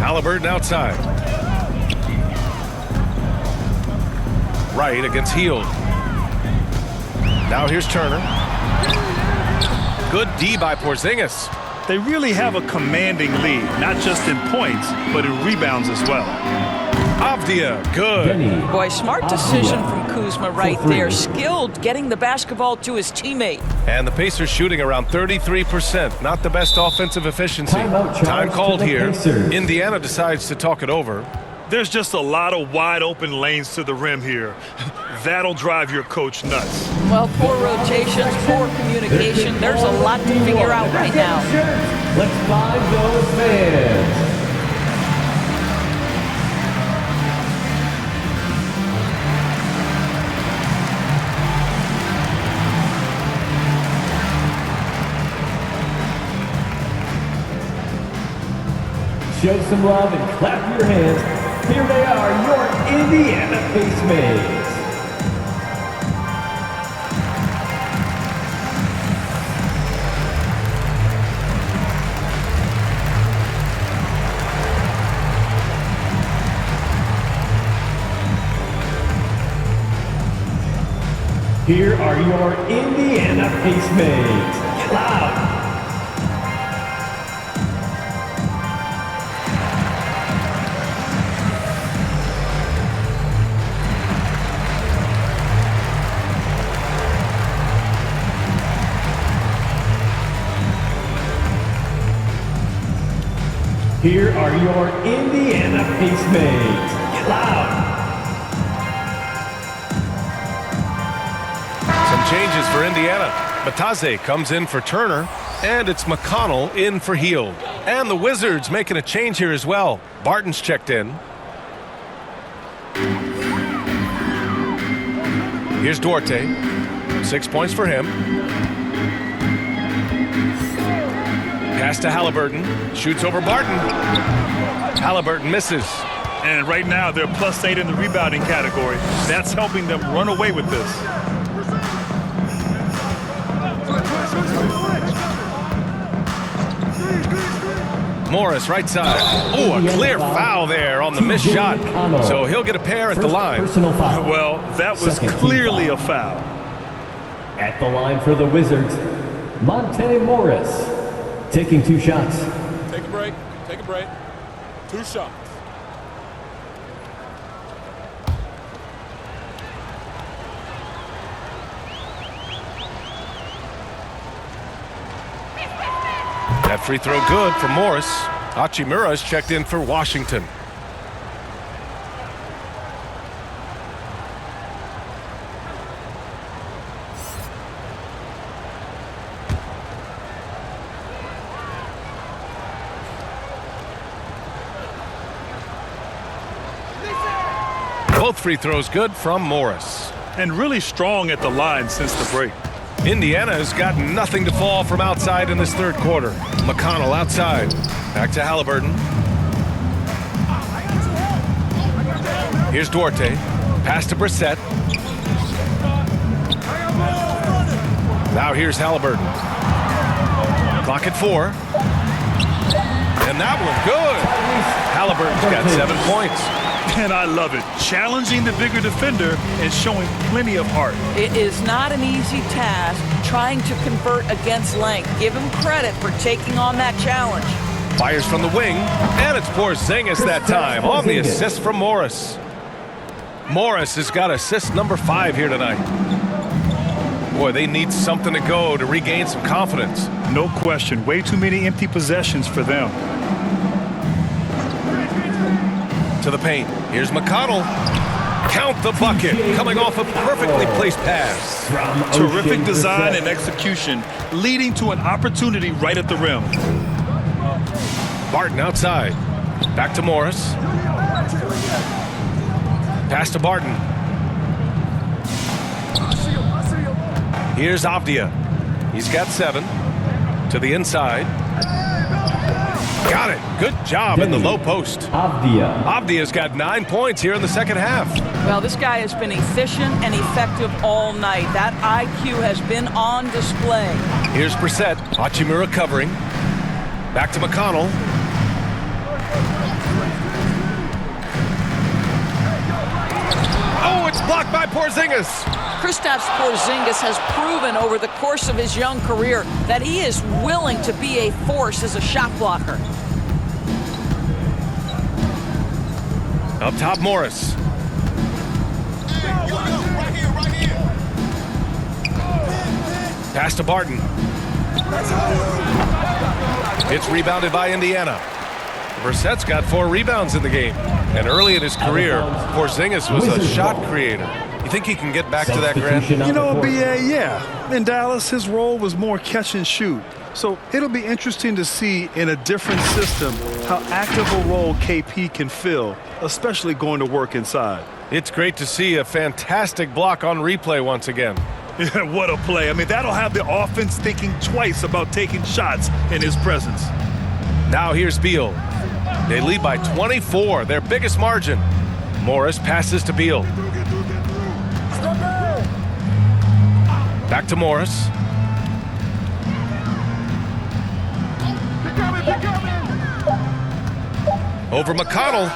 Halliburton outside. Right against Hield. Now here's Turner. Good D by Porzingis. They really have a commanding lead, not just in points, but in rebounds as well. Avdia, good. Boy, smart decision from Kuzma right there. Skilled getting the basketball to his teammate. And the Pacers shooting around 33%. Not the best offensive efficiency. Time called here. Indiana decides to talk it over. There's just a lot of wide open lanes to the rim here. That'll drive your coach nuts. Well, poor rotations, poor communication. There's a lot to figure out right now. Let's find those fans. Show some love and clap your hands. Here they are, your Indiana Pacemates. Here are your Indiana Pacemates. Get loud. Here are your Indiana Pacemates. Get loud. Some changes for Indiana. Mataze comes in for Turner, and it's McConnell in for Hield. And the Wizards making a change here as well. Barton's checked in. Here's Duarte. 6 points for him. Pass to Halliburton. Shoots over Barton. Halliburton misses. And right now, they're +8 in the rebounding category. That's helping them run away with this. Morris, right side. Oh, a clear foul there on the missed shot. So he'll get a pair at the line. Well, that was clearly a foul. At the line for the Wizards, Monte Morris. Taking 2 shots. Take a break. Take a break. 2 shots. That free throw good for Morris. Hachimura's checked in for Washington. Both free throws good from Morris. And really strong at the line since the break. Indiana's got nothing to fall from outside in this third quarter. McConnell outside. Back to Halliburton. Here's Duarte. Pass to Brissett. Now here's Halliburton. Clock at 4. And that one good. Halliburton's got 7 points. And I love it. Challenging the bigger defender and showing plenty of heart. It is not an easy task trying to convert against length. Give him credit for taking on that challenge. Fires from the wing, and it's Porzingis that time on the assist from Morris. Morris has got assist number 5 here tonight. Boy, they need something to go to regain some confidence. No question. Way too many empty possessions for them. To the paint. Here's McConnell. Count the bucket. Coming off a perfectly placed pass. Terrific design and execution, leading to an opportunity right at the rim. Barton outside. Back to Morris. Pass to Barton. Here's Avdia. He's got 7. To the inside. Got it. Good job in the low post. Avdia's got 9 points here in the second half. Well, this guy has been efficient and effective all night. That IQ has been on display. Here's Brissett. Hachimura covering. Back to McConnell. Oh, it's blocked by Porzingis. Kristaps Porzingis has proven over the course of his young career that he is willing to be a force as a shot blocker. Up top, Morris. Pass to Barton. It's rebounded by Indiana. Brissett's got 4 rebounds in the game. And early in his career, Porzingis was a shot creator. You think he can get back to that, Grant? You know, BA, yeah. In Dallas, his role was more catch and shoot. So it'll be interesting to see in a different system how active a role KP can fill, especially going to work inside. It's great to see a fantastic block on replay once again. What a play. I mean, that'll have the offense thinking twice about taking shots in his presence. Now here's Beal. They lead by 24, their biggest margin. Morris passes to Beal. Back to Morris. Over McConnell.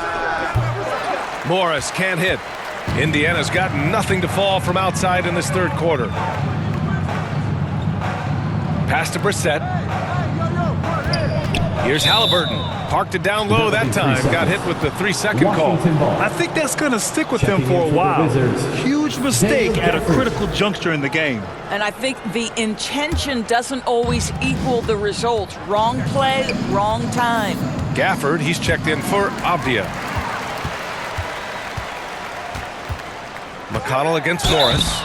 Morris can't hit. Indiana's got nothing to fall from outside in this third quarter. Pass to Brissett. Here's Halliburton. Parked it down low that time. Got hit with the 3-second call. I think that's going to stick with him for a while. Huge mistake at a critical juncture in the game. And I think the intention doesn't always equal the result. Wrong play, wrong time. Gafford, he's checked in for Avdia. McConnell against Morris.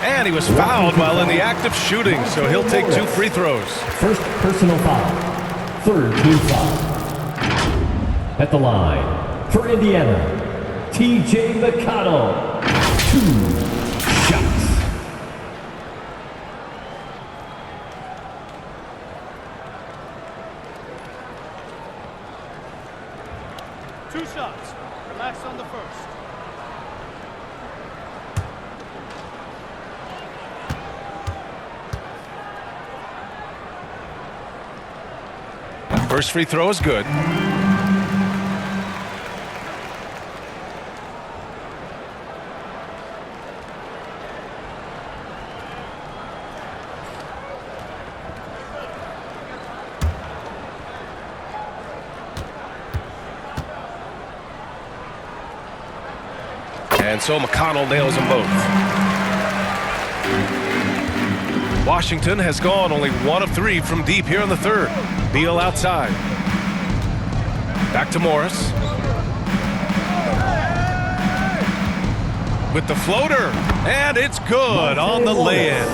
And he was fouled while in the act of shooting, so he'll take 2 free throws. First personal foul. Third team foul. At the line for Indiana, TJ McConnell. 2 shots. Two shots. Relax on the first. First free throw is good. And so McConnell nails them both. Washington has gone only 1 of 3 from deep here in the third. Beal outside. Back to Morris. With the floater. And it's good on the lay-in.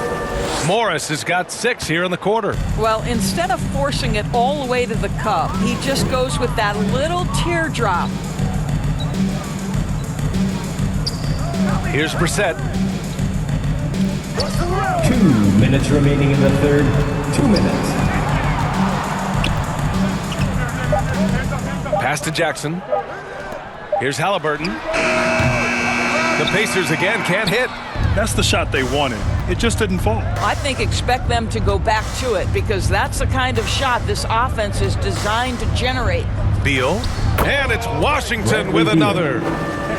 Morris has got 6 here in the quarter. Well, instead of forcing it all the way to the cup, he just goes with that little teardrop. Here's Brissett. 2 minutes remaining in the third. 2 minutes. Pass to Jackson. Here's Halliburton. The Pacers again can't hit. That's the shot they wanted. It just didn't fall. I think expect them to go back to it because that's the kind of shot this offense is designed to generate. Beal. And it's Washington with another.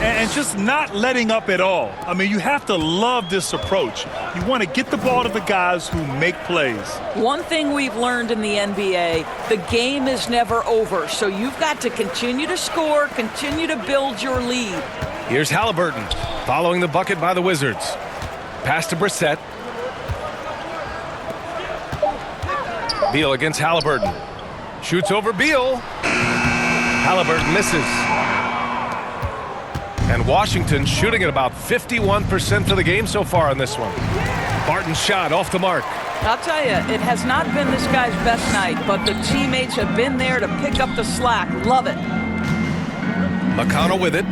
And just not letting up at all. I mean, you have to love this approach. You want to get the ball to the guys who make plays. One thing we've learned in the NBA, the game is never over. So you've got to continue to score, continue to build your lead. Here's Halliburton following the bucket by the Wizards. Pass to Brissett. Beal against Halliburton. Shoots over Beal. Halliburton misses. And Washington shooting at about 51% for the game so far on this one. Barton's shot off the mark. I'll tell you, it has not been this guy's best night, but the teammates have been there to pick up the slack. Love it. McConnell with it.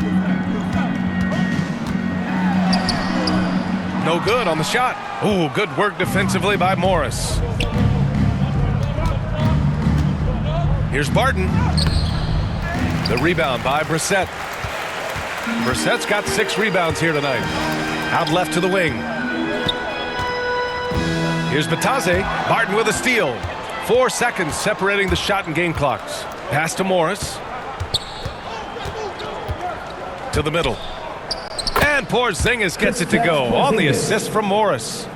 No good on the shot. Ooh, good work defensively by Morris. Here's Barton. The rebound by Brissett. Brissett's got 6 rebounds here tonight. Out left to the wing. Here's Batase. Barton with a steal. 4 seconds separating the shot and game clocks. Pass to Morris. To the middle. And Porzingis gets it to go on the assist from Morris.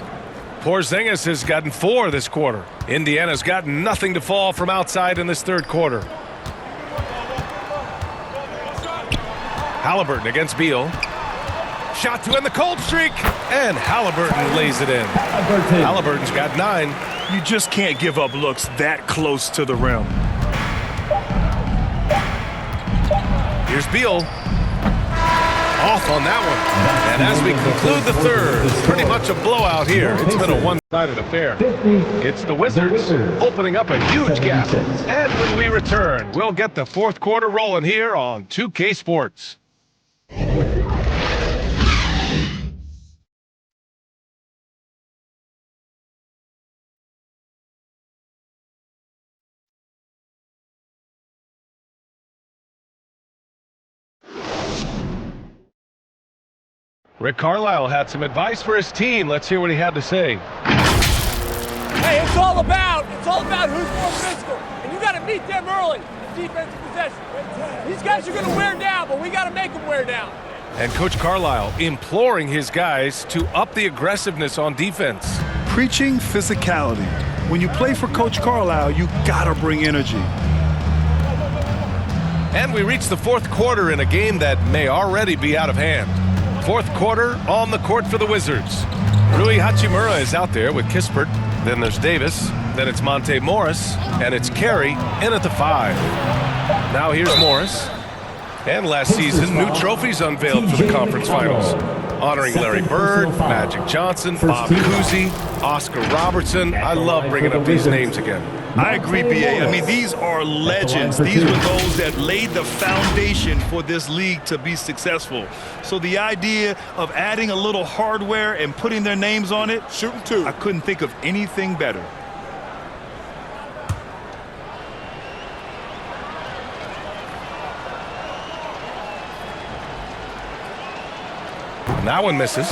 Porzingis has gotten 4 this quarter. Indiana's got nothing to fall from outside in this third quarter. Halliburton against Beal. Shot to end the cold streak. And Halliburton lays it in. Halliburton's got 9. You just can't give up looks that close to the rim. Here's Beal. Off on that one. And as we conclude the third, pretty much a blowout here. It's been a one-sided affair. It's the Wizards opening up a huge gap. And when we return, we'll get the fourth quarter rolling here on 2K Sports. Rick Carlisle had some advice for his team. Let's hear what he had to say. Hey, it's all about who's more physical. And you got to meet them early in defensive possession. These guys are going to wear down, but we got to make them wear down. And Coach Carlisle imploring his guys to up the aggressiveness on defense. Preaching physicality. When you play for Coach Carlisle, you got to bring energy. And we reach the fourth quarter in a game that may already be out of hand. Fourth quarter on the court for the Wizards. Rui Hachimura is out there with Kispert. Then there's Davis. Then it's Monte Morris. And it's Carey in at the 5. Now here's Morris. And last season, new trophies unveiled for the conference finals. Honoring Larry Bird, Magic Johnson, Bob Cousy, Oscar Robertson. I love bringing up these names again. I agree, B.A. I mean, these are legends. These were those that laid the foundation for this league to be successful. So the idea of adding a little hardware and putting their names on it, shooting 2, I couldn't think of anything better. That one misses.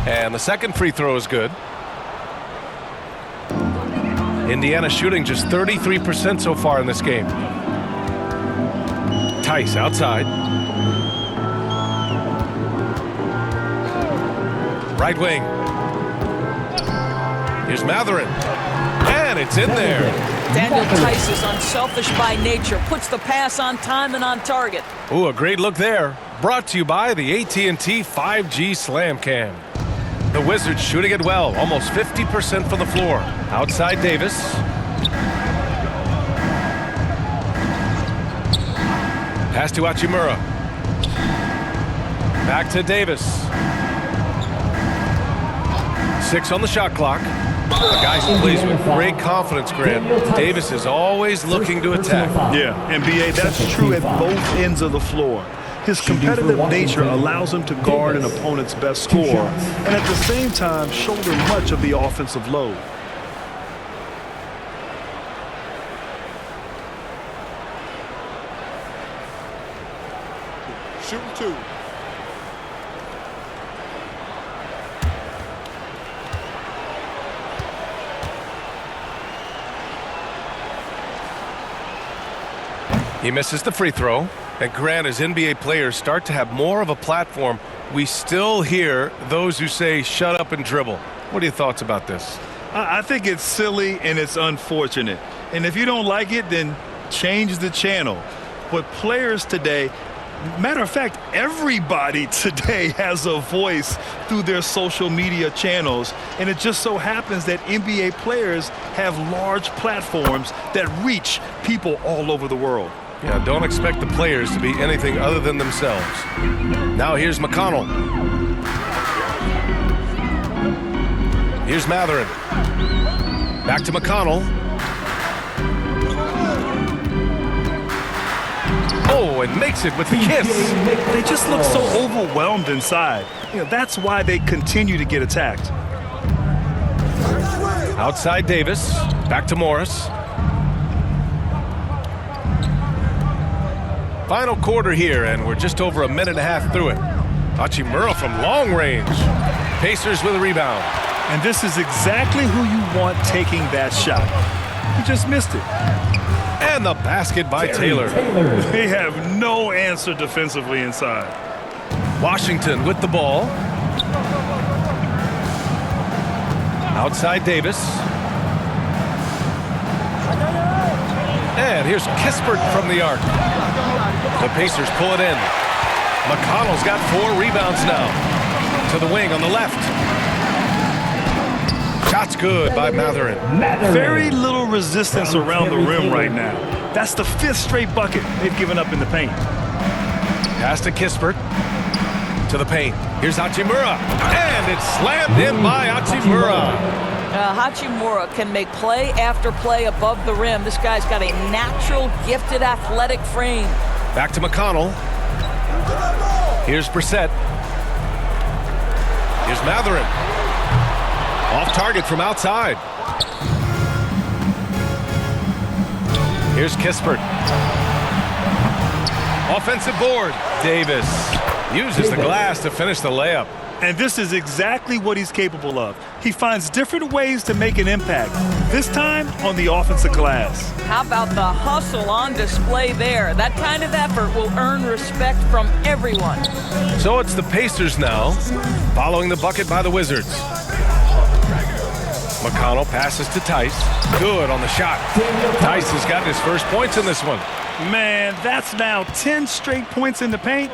And the second free throw is good. Indiana shooting just 33% so far in this game. Tice outside. Right wing. Here's Matherin. And it's in there. Daniel Tice is unselfish by nature. Puts the pass on time and on target. Ooh, a great look there. Brought to you by the AT&T 5G Slam Cam. The Wizards shooting it well. Almost 50% from the floor. Outside Davis. Pass to Hachimura. Back to Davis. 6 on the shot clock. A guy who plays with great confidence, Grant. Davis is always looking to attack. Yeah, and B.A., that's true at both ends of the floor. His competitive nature allows him to guard an opponent's best score and at the same time shoulder much of the offensive load. Shooting 2. He misses the free throw. And Grant, as NBA players start to have more of a platform, we still hear those who say, shut up and dribble. What are your thoughts about this? I think it's silly and it's unfortunate. And if you don't like it, then change the channel. But players today, matter of fact, everybody today has a voice through their social media channels. And it just so happens that NBA players have large platforms that reach people all over the world. Yeah, don't expect the players to be anything other than themselves. Now here's McConnell. Here's Matherin. Back to McConnell. Oh, and makes it with the kiss. They just look so overwhelmed inside. You know, that's why they continue to get attacked. Outside Davis. Back to Morris. Final quarter here, and we're just over a minute and a half through it. Hachimura from long range. Pacers with a rebound. And this is exactly who you want taking that shot. He just missed it. And the basket by Taylor. They have no answer defensively inside. Washington with the ball. Outside Davis. And here's Kispert from the arc. The Pacers pull it in. McConnell's got 4 rebounds now. To the wing on the left. Shot's good by Matherin. Very little resistance around the rim right now. That's the 5th straight bucket they've given up in the paint. Pass to Kispert. To the paint. Here's Hachimura. And it's slammed in by Hachimura. Hachimura can make play after play above the rim. This guy's got a natural, gifted, athletic frame. Back to McConnell. Here's Brissett. Here's Matherin. Off target from outside. Here's Kispert. Offensive board. Davis uses the glass to finish the layup. And this is exactly what he's capable of. He finds different ways to make an impact, this time on the offensive glass. How about the hustle on display there? That kind of effort will earn respect from everyone. So it's the Pacers now, following the bucket by the Wizards. McConnell passes to Tice. Good on the shot. Tice has gotten his first points in this one. Man, that's now 10 straight points in the paint.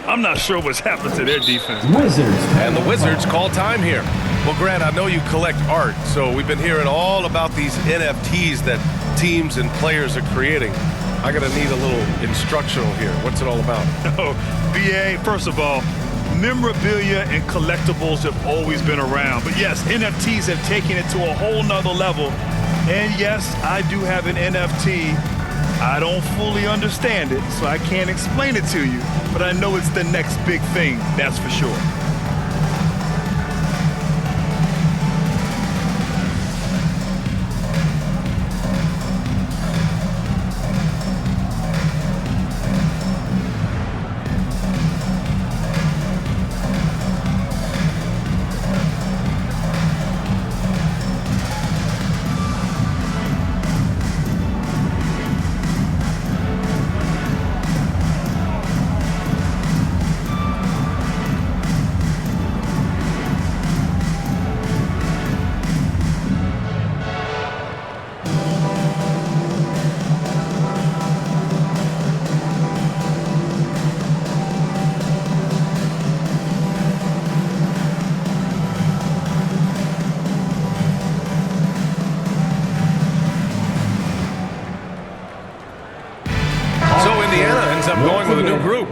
I'm not sure what's happened to their defense. Wizards. And the Wizards call time here. Well, Grant, I know you collect art, so we've been hearing all about these NFTs that teams and players are creating. I'm going to need a little instructional here. What's it all about? Oh, BA, first of all, memorabilia and collectibles have always been around. But yes, NFTs have taken it to a whole nother level. And yes, I do have an NFT. I don't fully understand it, so I can't explain it to you. But I know it's the next big thing, that's for sure.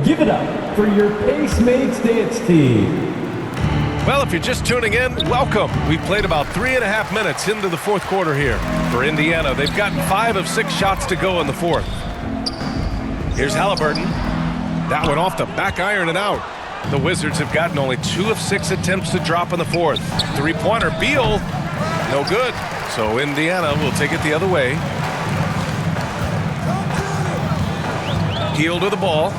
Give it up for your Pacemates dance team. Well, if you're just tuning in, welcome. We've played about 3.5 minutes into the fourth quarter here. For Indiana, they've gotten 5 of 6 shots to go in the fourth. Here's Halliburton. That one off the back iron and out. The Wizards have gotten only 2 of 6 attempts to drop in the fourth. Three-pointer, Beal, no good. So Indiana will take it the other way. Hield with the ball.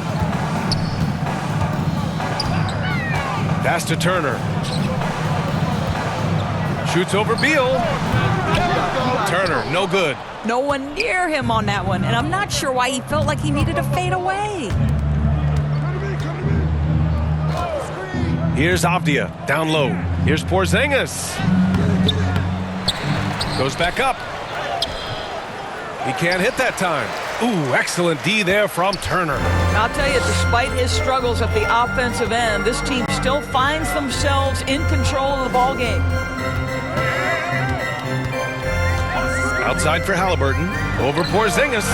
Pass to Turner. Shoots over Beal. Turner, no good. No one near him on that one, and I'm not sure why he felt like he needed to fade away. Here's Avdia, down low. Here's Porzingis. Goes back up. He can't hit that time. Ooh, excellent D there from Turner. I'll tell you, despite his struggles at the offensive end, this team still finds themselves in control of the ball game. Outside for Halliburton. Over Porzingis.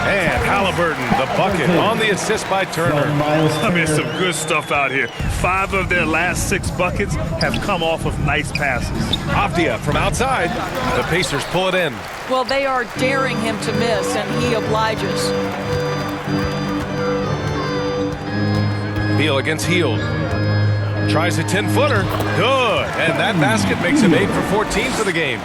And Halliburton, the bucket on the assist by Turner. I mean, some good stuff out here. 5 of their last 6 buckets have come off of nice passes. Avdia from outside. The Pacers pull it in. Well, they are daring him to miss, and he obliges. Beal against Hield. Tries a 10-footer. Good. And that basket makes him 8 for 14 for the game.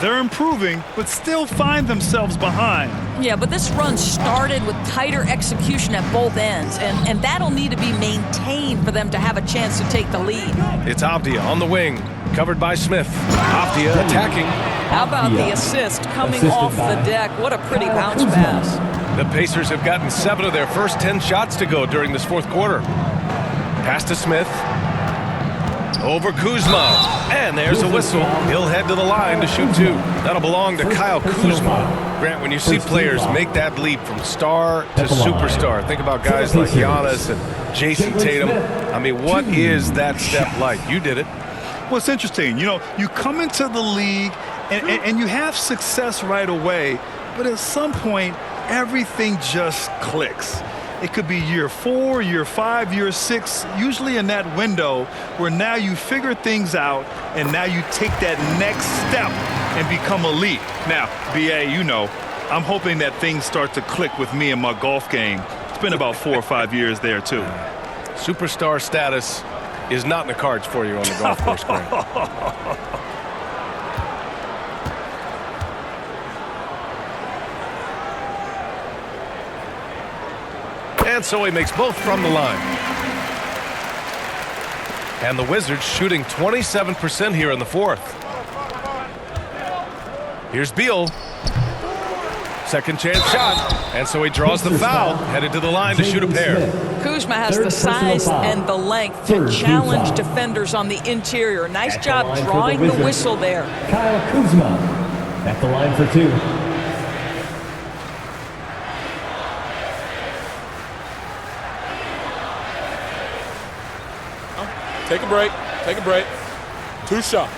They're improving, but still find themselves behind. Yeah, but this run started with tighter execution at both ends, and that'll need to be maintained for them to have a chance to take the lead. It's Avdia on the wing, covered by Smith. Avdia attacking. How about the assist coming off the deck? What a pretty bounce pass. The Pacers have gotten 7 of their first 10 shots to go during this fourth quarter. Pass to Smith. Over Kuzma. And there's a whistle. He'll head to the line to shoot 2. That'll belong to Kyle Kuzma. Grant, when you see players make that leap from star to superstar, think about guys like Giannis and Jason Tatum. I mean, what is that step like? You did it. Well, it's interesting. You know, you come into the league and you have success right away, but at some point, everything just clicks. It could be year 4, year 5, year 6, usually in that window where now you figure things out and now you take that next step and become elite. Now, BA, you know, I'm hoping that things start to click with me and my golf game. It's been about 4 or 5 years there, too. Superstar status is not in the cards for you on the golf course, Grant. And so he makes both from the line. And the Wizards shooting 27% here in the fourth. Here's Beal. Second chance shot. And so he draws the foul, headed to the line to shoot a pair. Kuzma has the size and the length to challenge defenders on the interior. Nice job drawing the whistle there. Kyle Kuzma at the line for 2. Take a break. Take a break. 2 shots.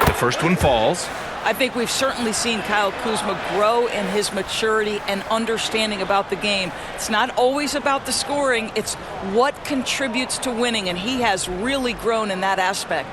The first one falls. I think we've certainly seen Kyle Kuzma grow in his maturity and understanding about the game. It's not always about the scoring. It's what contributes to winning, and he has really grown in that aspect.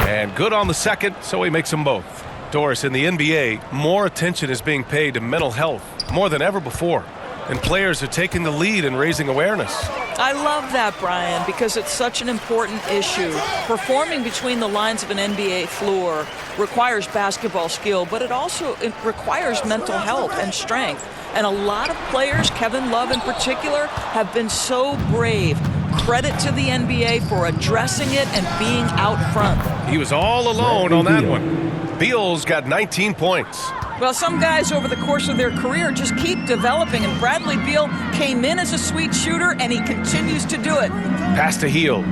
And good on the second, so he makes them both. Doris, in the NBA, more attention is being paid to mental health, more than ever before. And players are taking the lead and raising awareness. I love that, Brian, because it's such an important issue. Performing between the lines of an NBA floor requires basketball skill, but it requires mental health and strength. And a lot of players, Kevin Love in particular, have been so brave. Credit to the NBA for addressing it and being out front. He was all alone on that one. Beal's got 19 points. Well, some guys over the course of their career just keep developing, and Bradley Beal came in as a sweet shooter, and he continues to do it. Pass to Hield.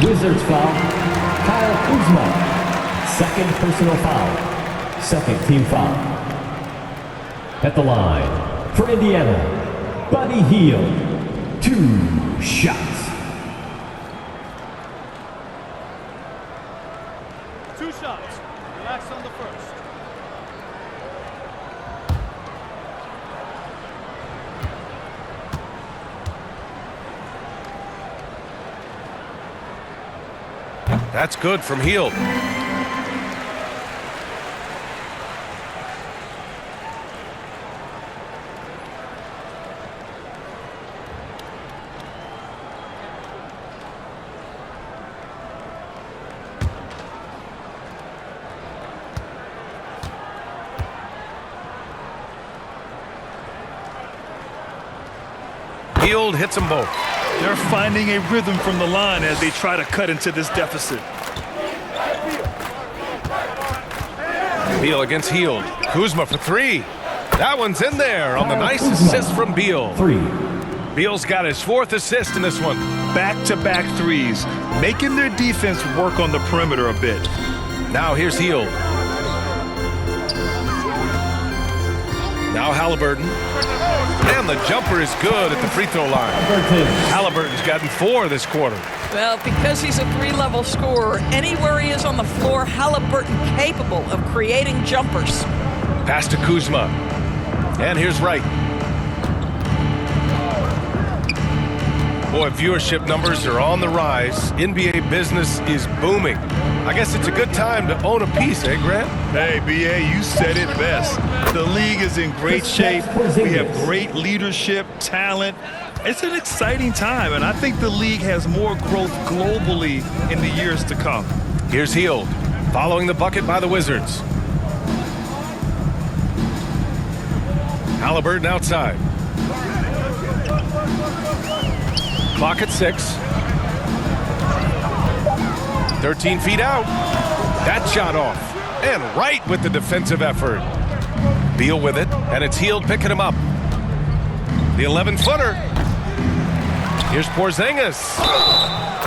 Wizards foul. Kyle Kuzma. Second personal foul. Second team foul. At the line for Indiana, Buddy Hield. 2 shots. 2 shots. Relax on the first. That's good from Hield. Hield hits them both. They're finding a rhythm from the line as they try to cut into this deficit. Beal against Hield. Kuzma for 3. That one's in there on the nice assist from Beal. 3. Beal's got his 4th assist in this one. Back-to-back threes, making their defense work on the perimeter a bit. Now here's Hield. Now Halliburton. And the jumper is good at the free throw line. Halliburton's gotten 4 this quarter. Well, because he's a 3-level scorer, anywhere he is on the floor, Halliburton capable of creating jumpers. Pass to Kuzma. And here's Wright. Boy, viewership numbers are on the rise. NBA business is booming. I guess it's a good time to own a piece, eh, Grant? Hey, B.A., you said it best. The league is in great shape. We have great leadership, talent. It's an exciting time, and I think the league has more growth globally in the years to come. Here's Hield, following the bucket by the Wizards. Halliburton outside. Clock at 6. 13 feet out. That shot off. And right with the defensive effort. Beal with it, and it's Hield picking him up. The 11-footer. Here's Porzingis.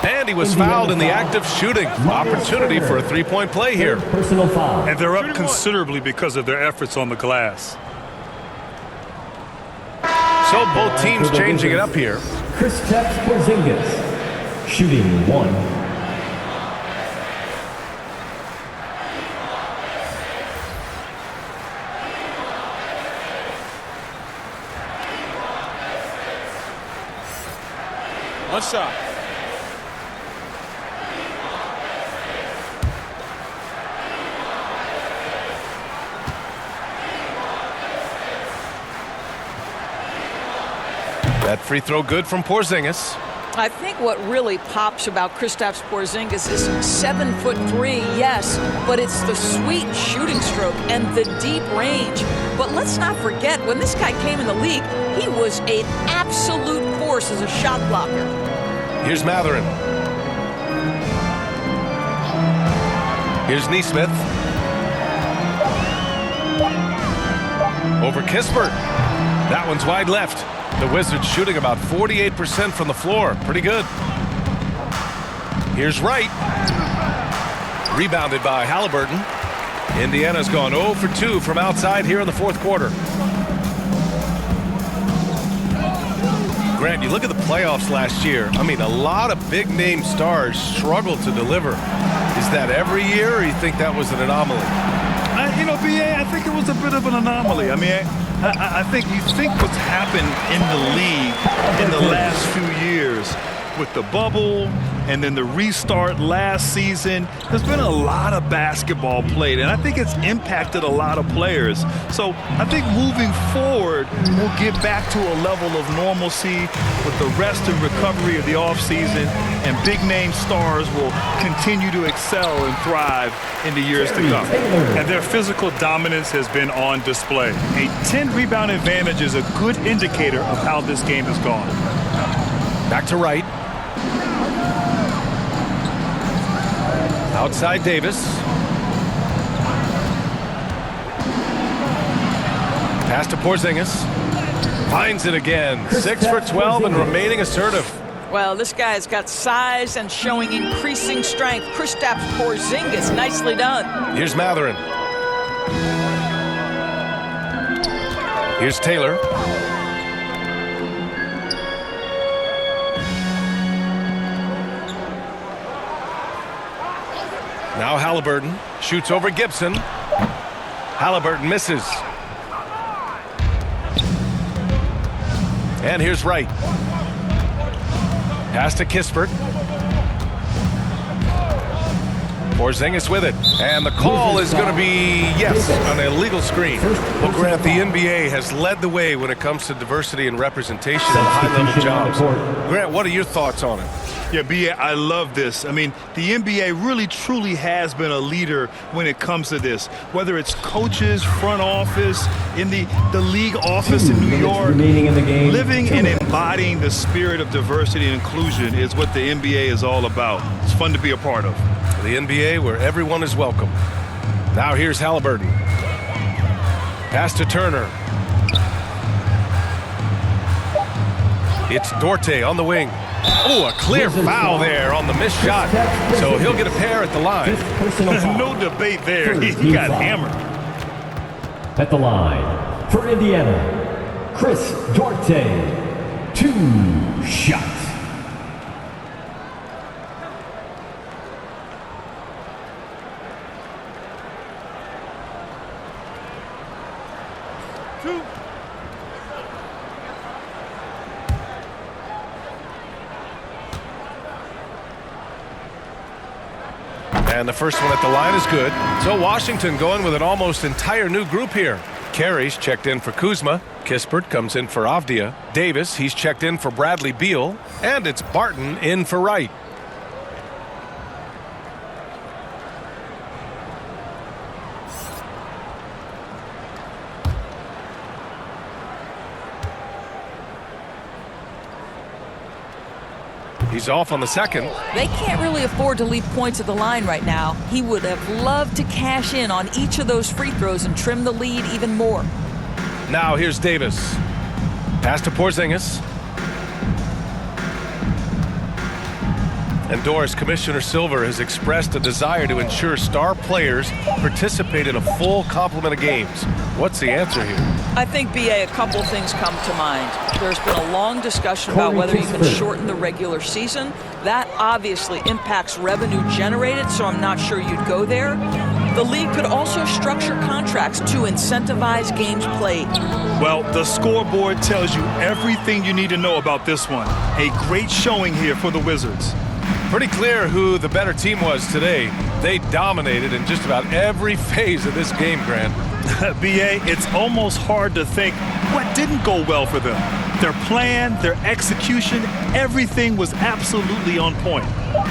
And he was fouled in the act of shooting. Opportunity for a 3-point play here. Personal foul. And they're up considerably because of their efforts on the glass. So both teams changing it up here. Kristaps Porzingis, shooting 1. One shot. That free throw good from Porzingis. I think what really pops about Kristaps Porzingis is 7'3", yes, but it's the sweet shooting stroke and the deep range. But let's not forget, when this guy came in the league, he was an absolute force as a shot blocker. Here's Matherin. Here's Nesmith. Over Kispert. That one's wide left. The Wizards shooting about 48% from the floor. Pretty good. Here's Wright. Rebounded by Halliburton. Indiana's gone 0 for 2 from outside here in the 4th quarter. Grant, you look at the playoffs last year. I mean, a lot of big-name stars struggled to deliver. Is that every year, or you think that was an anomaly? B.A., I think it was a bit of an anomaly. I mean, I think you think what's happened in the league in the last few years with the bubble and then the restart last season, there's been a lot of basketball played, and I think it's impacted a lot of players. So I think moving forward, we'll get back to a level of normalcy with the rest and recovery of the offseason, and big-name stars will continue to excel and thrive in the years to come. And their physical dominance has been on display. A 10-rebound advantage is a good indicator of how this game has gone. Back to Wright. Outside Davis. Pass to Porzingis. Finds it again. 6 for 12 and remaining assertive. Well, this guy's got size and showing increasing strength. Kristaps Porzingis, nicely done. Here's Matherin. Here's Taylor. Now Halliburton shoots over Gibson. Halliburton misses. And here's Wright. Pass to Kispert. Porzingis with it. And the call is going to be, yes, an illegal screen. Well, Grant, the NBA has led the way when it comes to diversity and representation in high-level jobs. Grant, what are your thoughts on it? Yeah, B.A., I love this. I mean, the NBA really, truly has been a leader when it comes to this. Whether it's coaches, front office, in the league office in New York, living and embodying the spirit of diversity and inclusion is what the NBA is all about. It's fun to be a part of. The NBA where everyone is welcome. Now here's Halliburton. Pass to Turner. It's Dorte on the wing. Oh, a clear foul there on the missed shot. So he'll get a pair at the line. No debate there. He got hammered. At the line for Indiana, Chris Dorte. 2 shots. And the first one at the line is good. So Washington going with an almost entire new group here. Carey's checked in for Kuzma. Kispert comes in for Avdia. Davis, he's checked in for Bradley Beal. And it's Barton in for Wright. He's off on the second. They can't really afford to leave points at the line right now. He would have loved to cash in on each of those free throws and trim the lead even more. Now here's Davis. Pass to Porzingis. And Doris, Commissioner Silver has expressed a desire to ensure star players participate in a full complement of games. What's the answer here? I think, B.A., a couple of things come to mind. There's been a long discussion about whether you can shorten the regular season. That obviously impacts revenue generated, so I'm not sure you'd go there. The league could also structure contracts to incentivize games played. Well, the scoreboard tells you everything you need to know about this one. A great showing here for the Wizards. Pretty clear who the better team was today. They dominated in just about every phase of this game, Grant. B.A., it's almost hard to think what didn't go well for them. Their plan, their execution, everything was absolutely on point.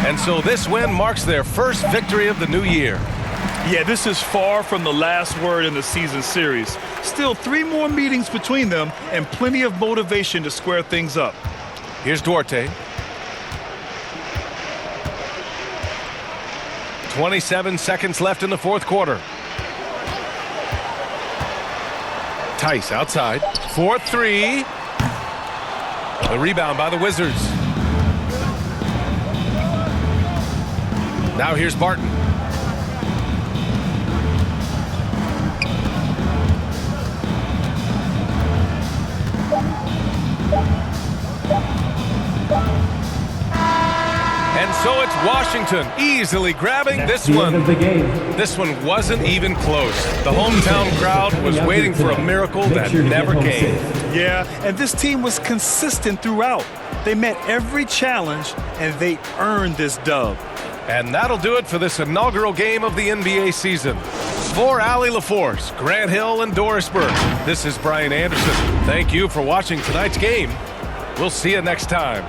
And so this win marks their first victory of the new year. Yeah, this is far from the last word in the season series. Still 3 more meetings between them and plenty of motivation to square things up. Here's Duarte. 27 seconds left in the fourth quarter. Tice outside. 4-3. The rebound by the Wizards. Now here's Barton. And so it's Washington easily grabbing this one. This one wasn't even close. The hometown crowd was waiting for a miracle that never came. Yeah, and this team was consistent throughout. They met every challenge, and they earned this dub. And that'll do it for this inaugural game of the NBA season. For Allie LaForce, Grant Hill, and Doris Burke, this is Brian Anderson. Thank you for watching tonight's game. We'll see you next time.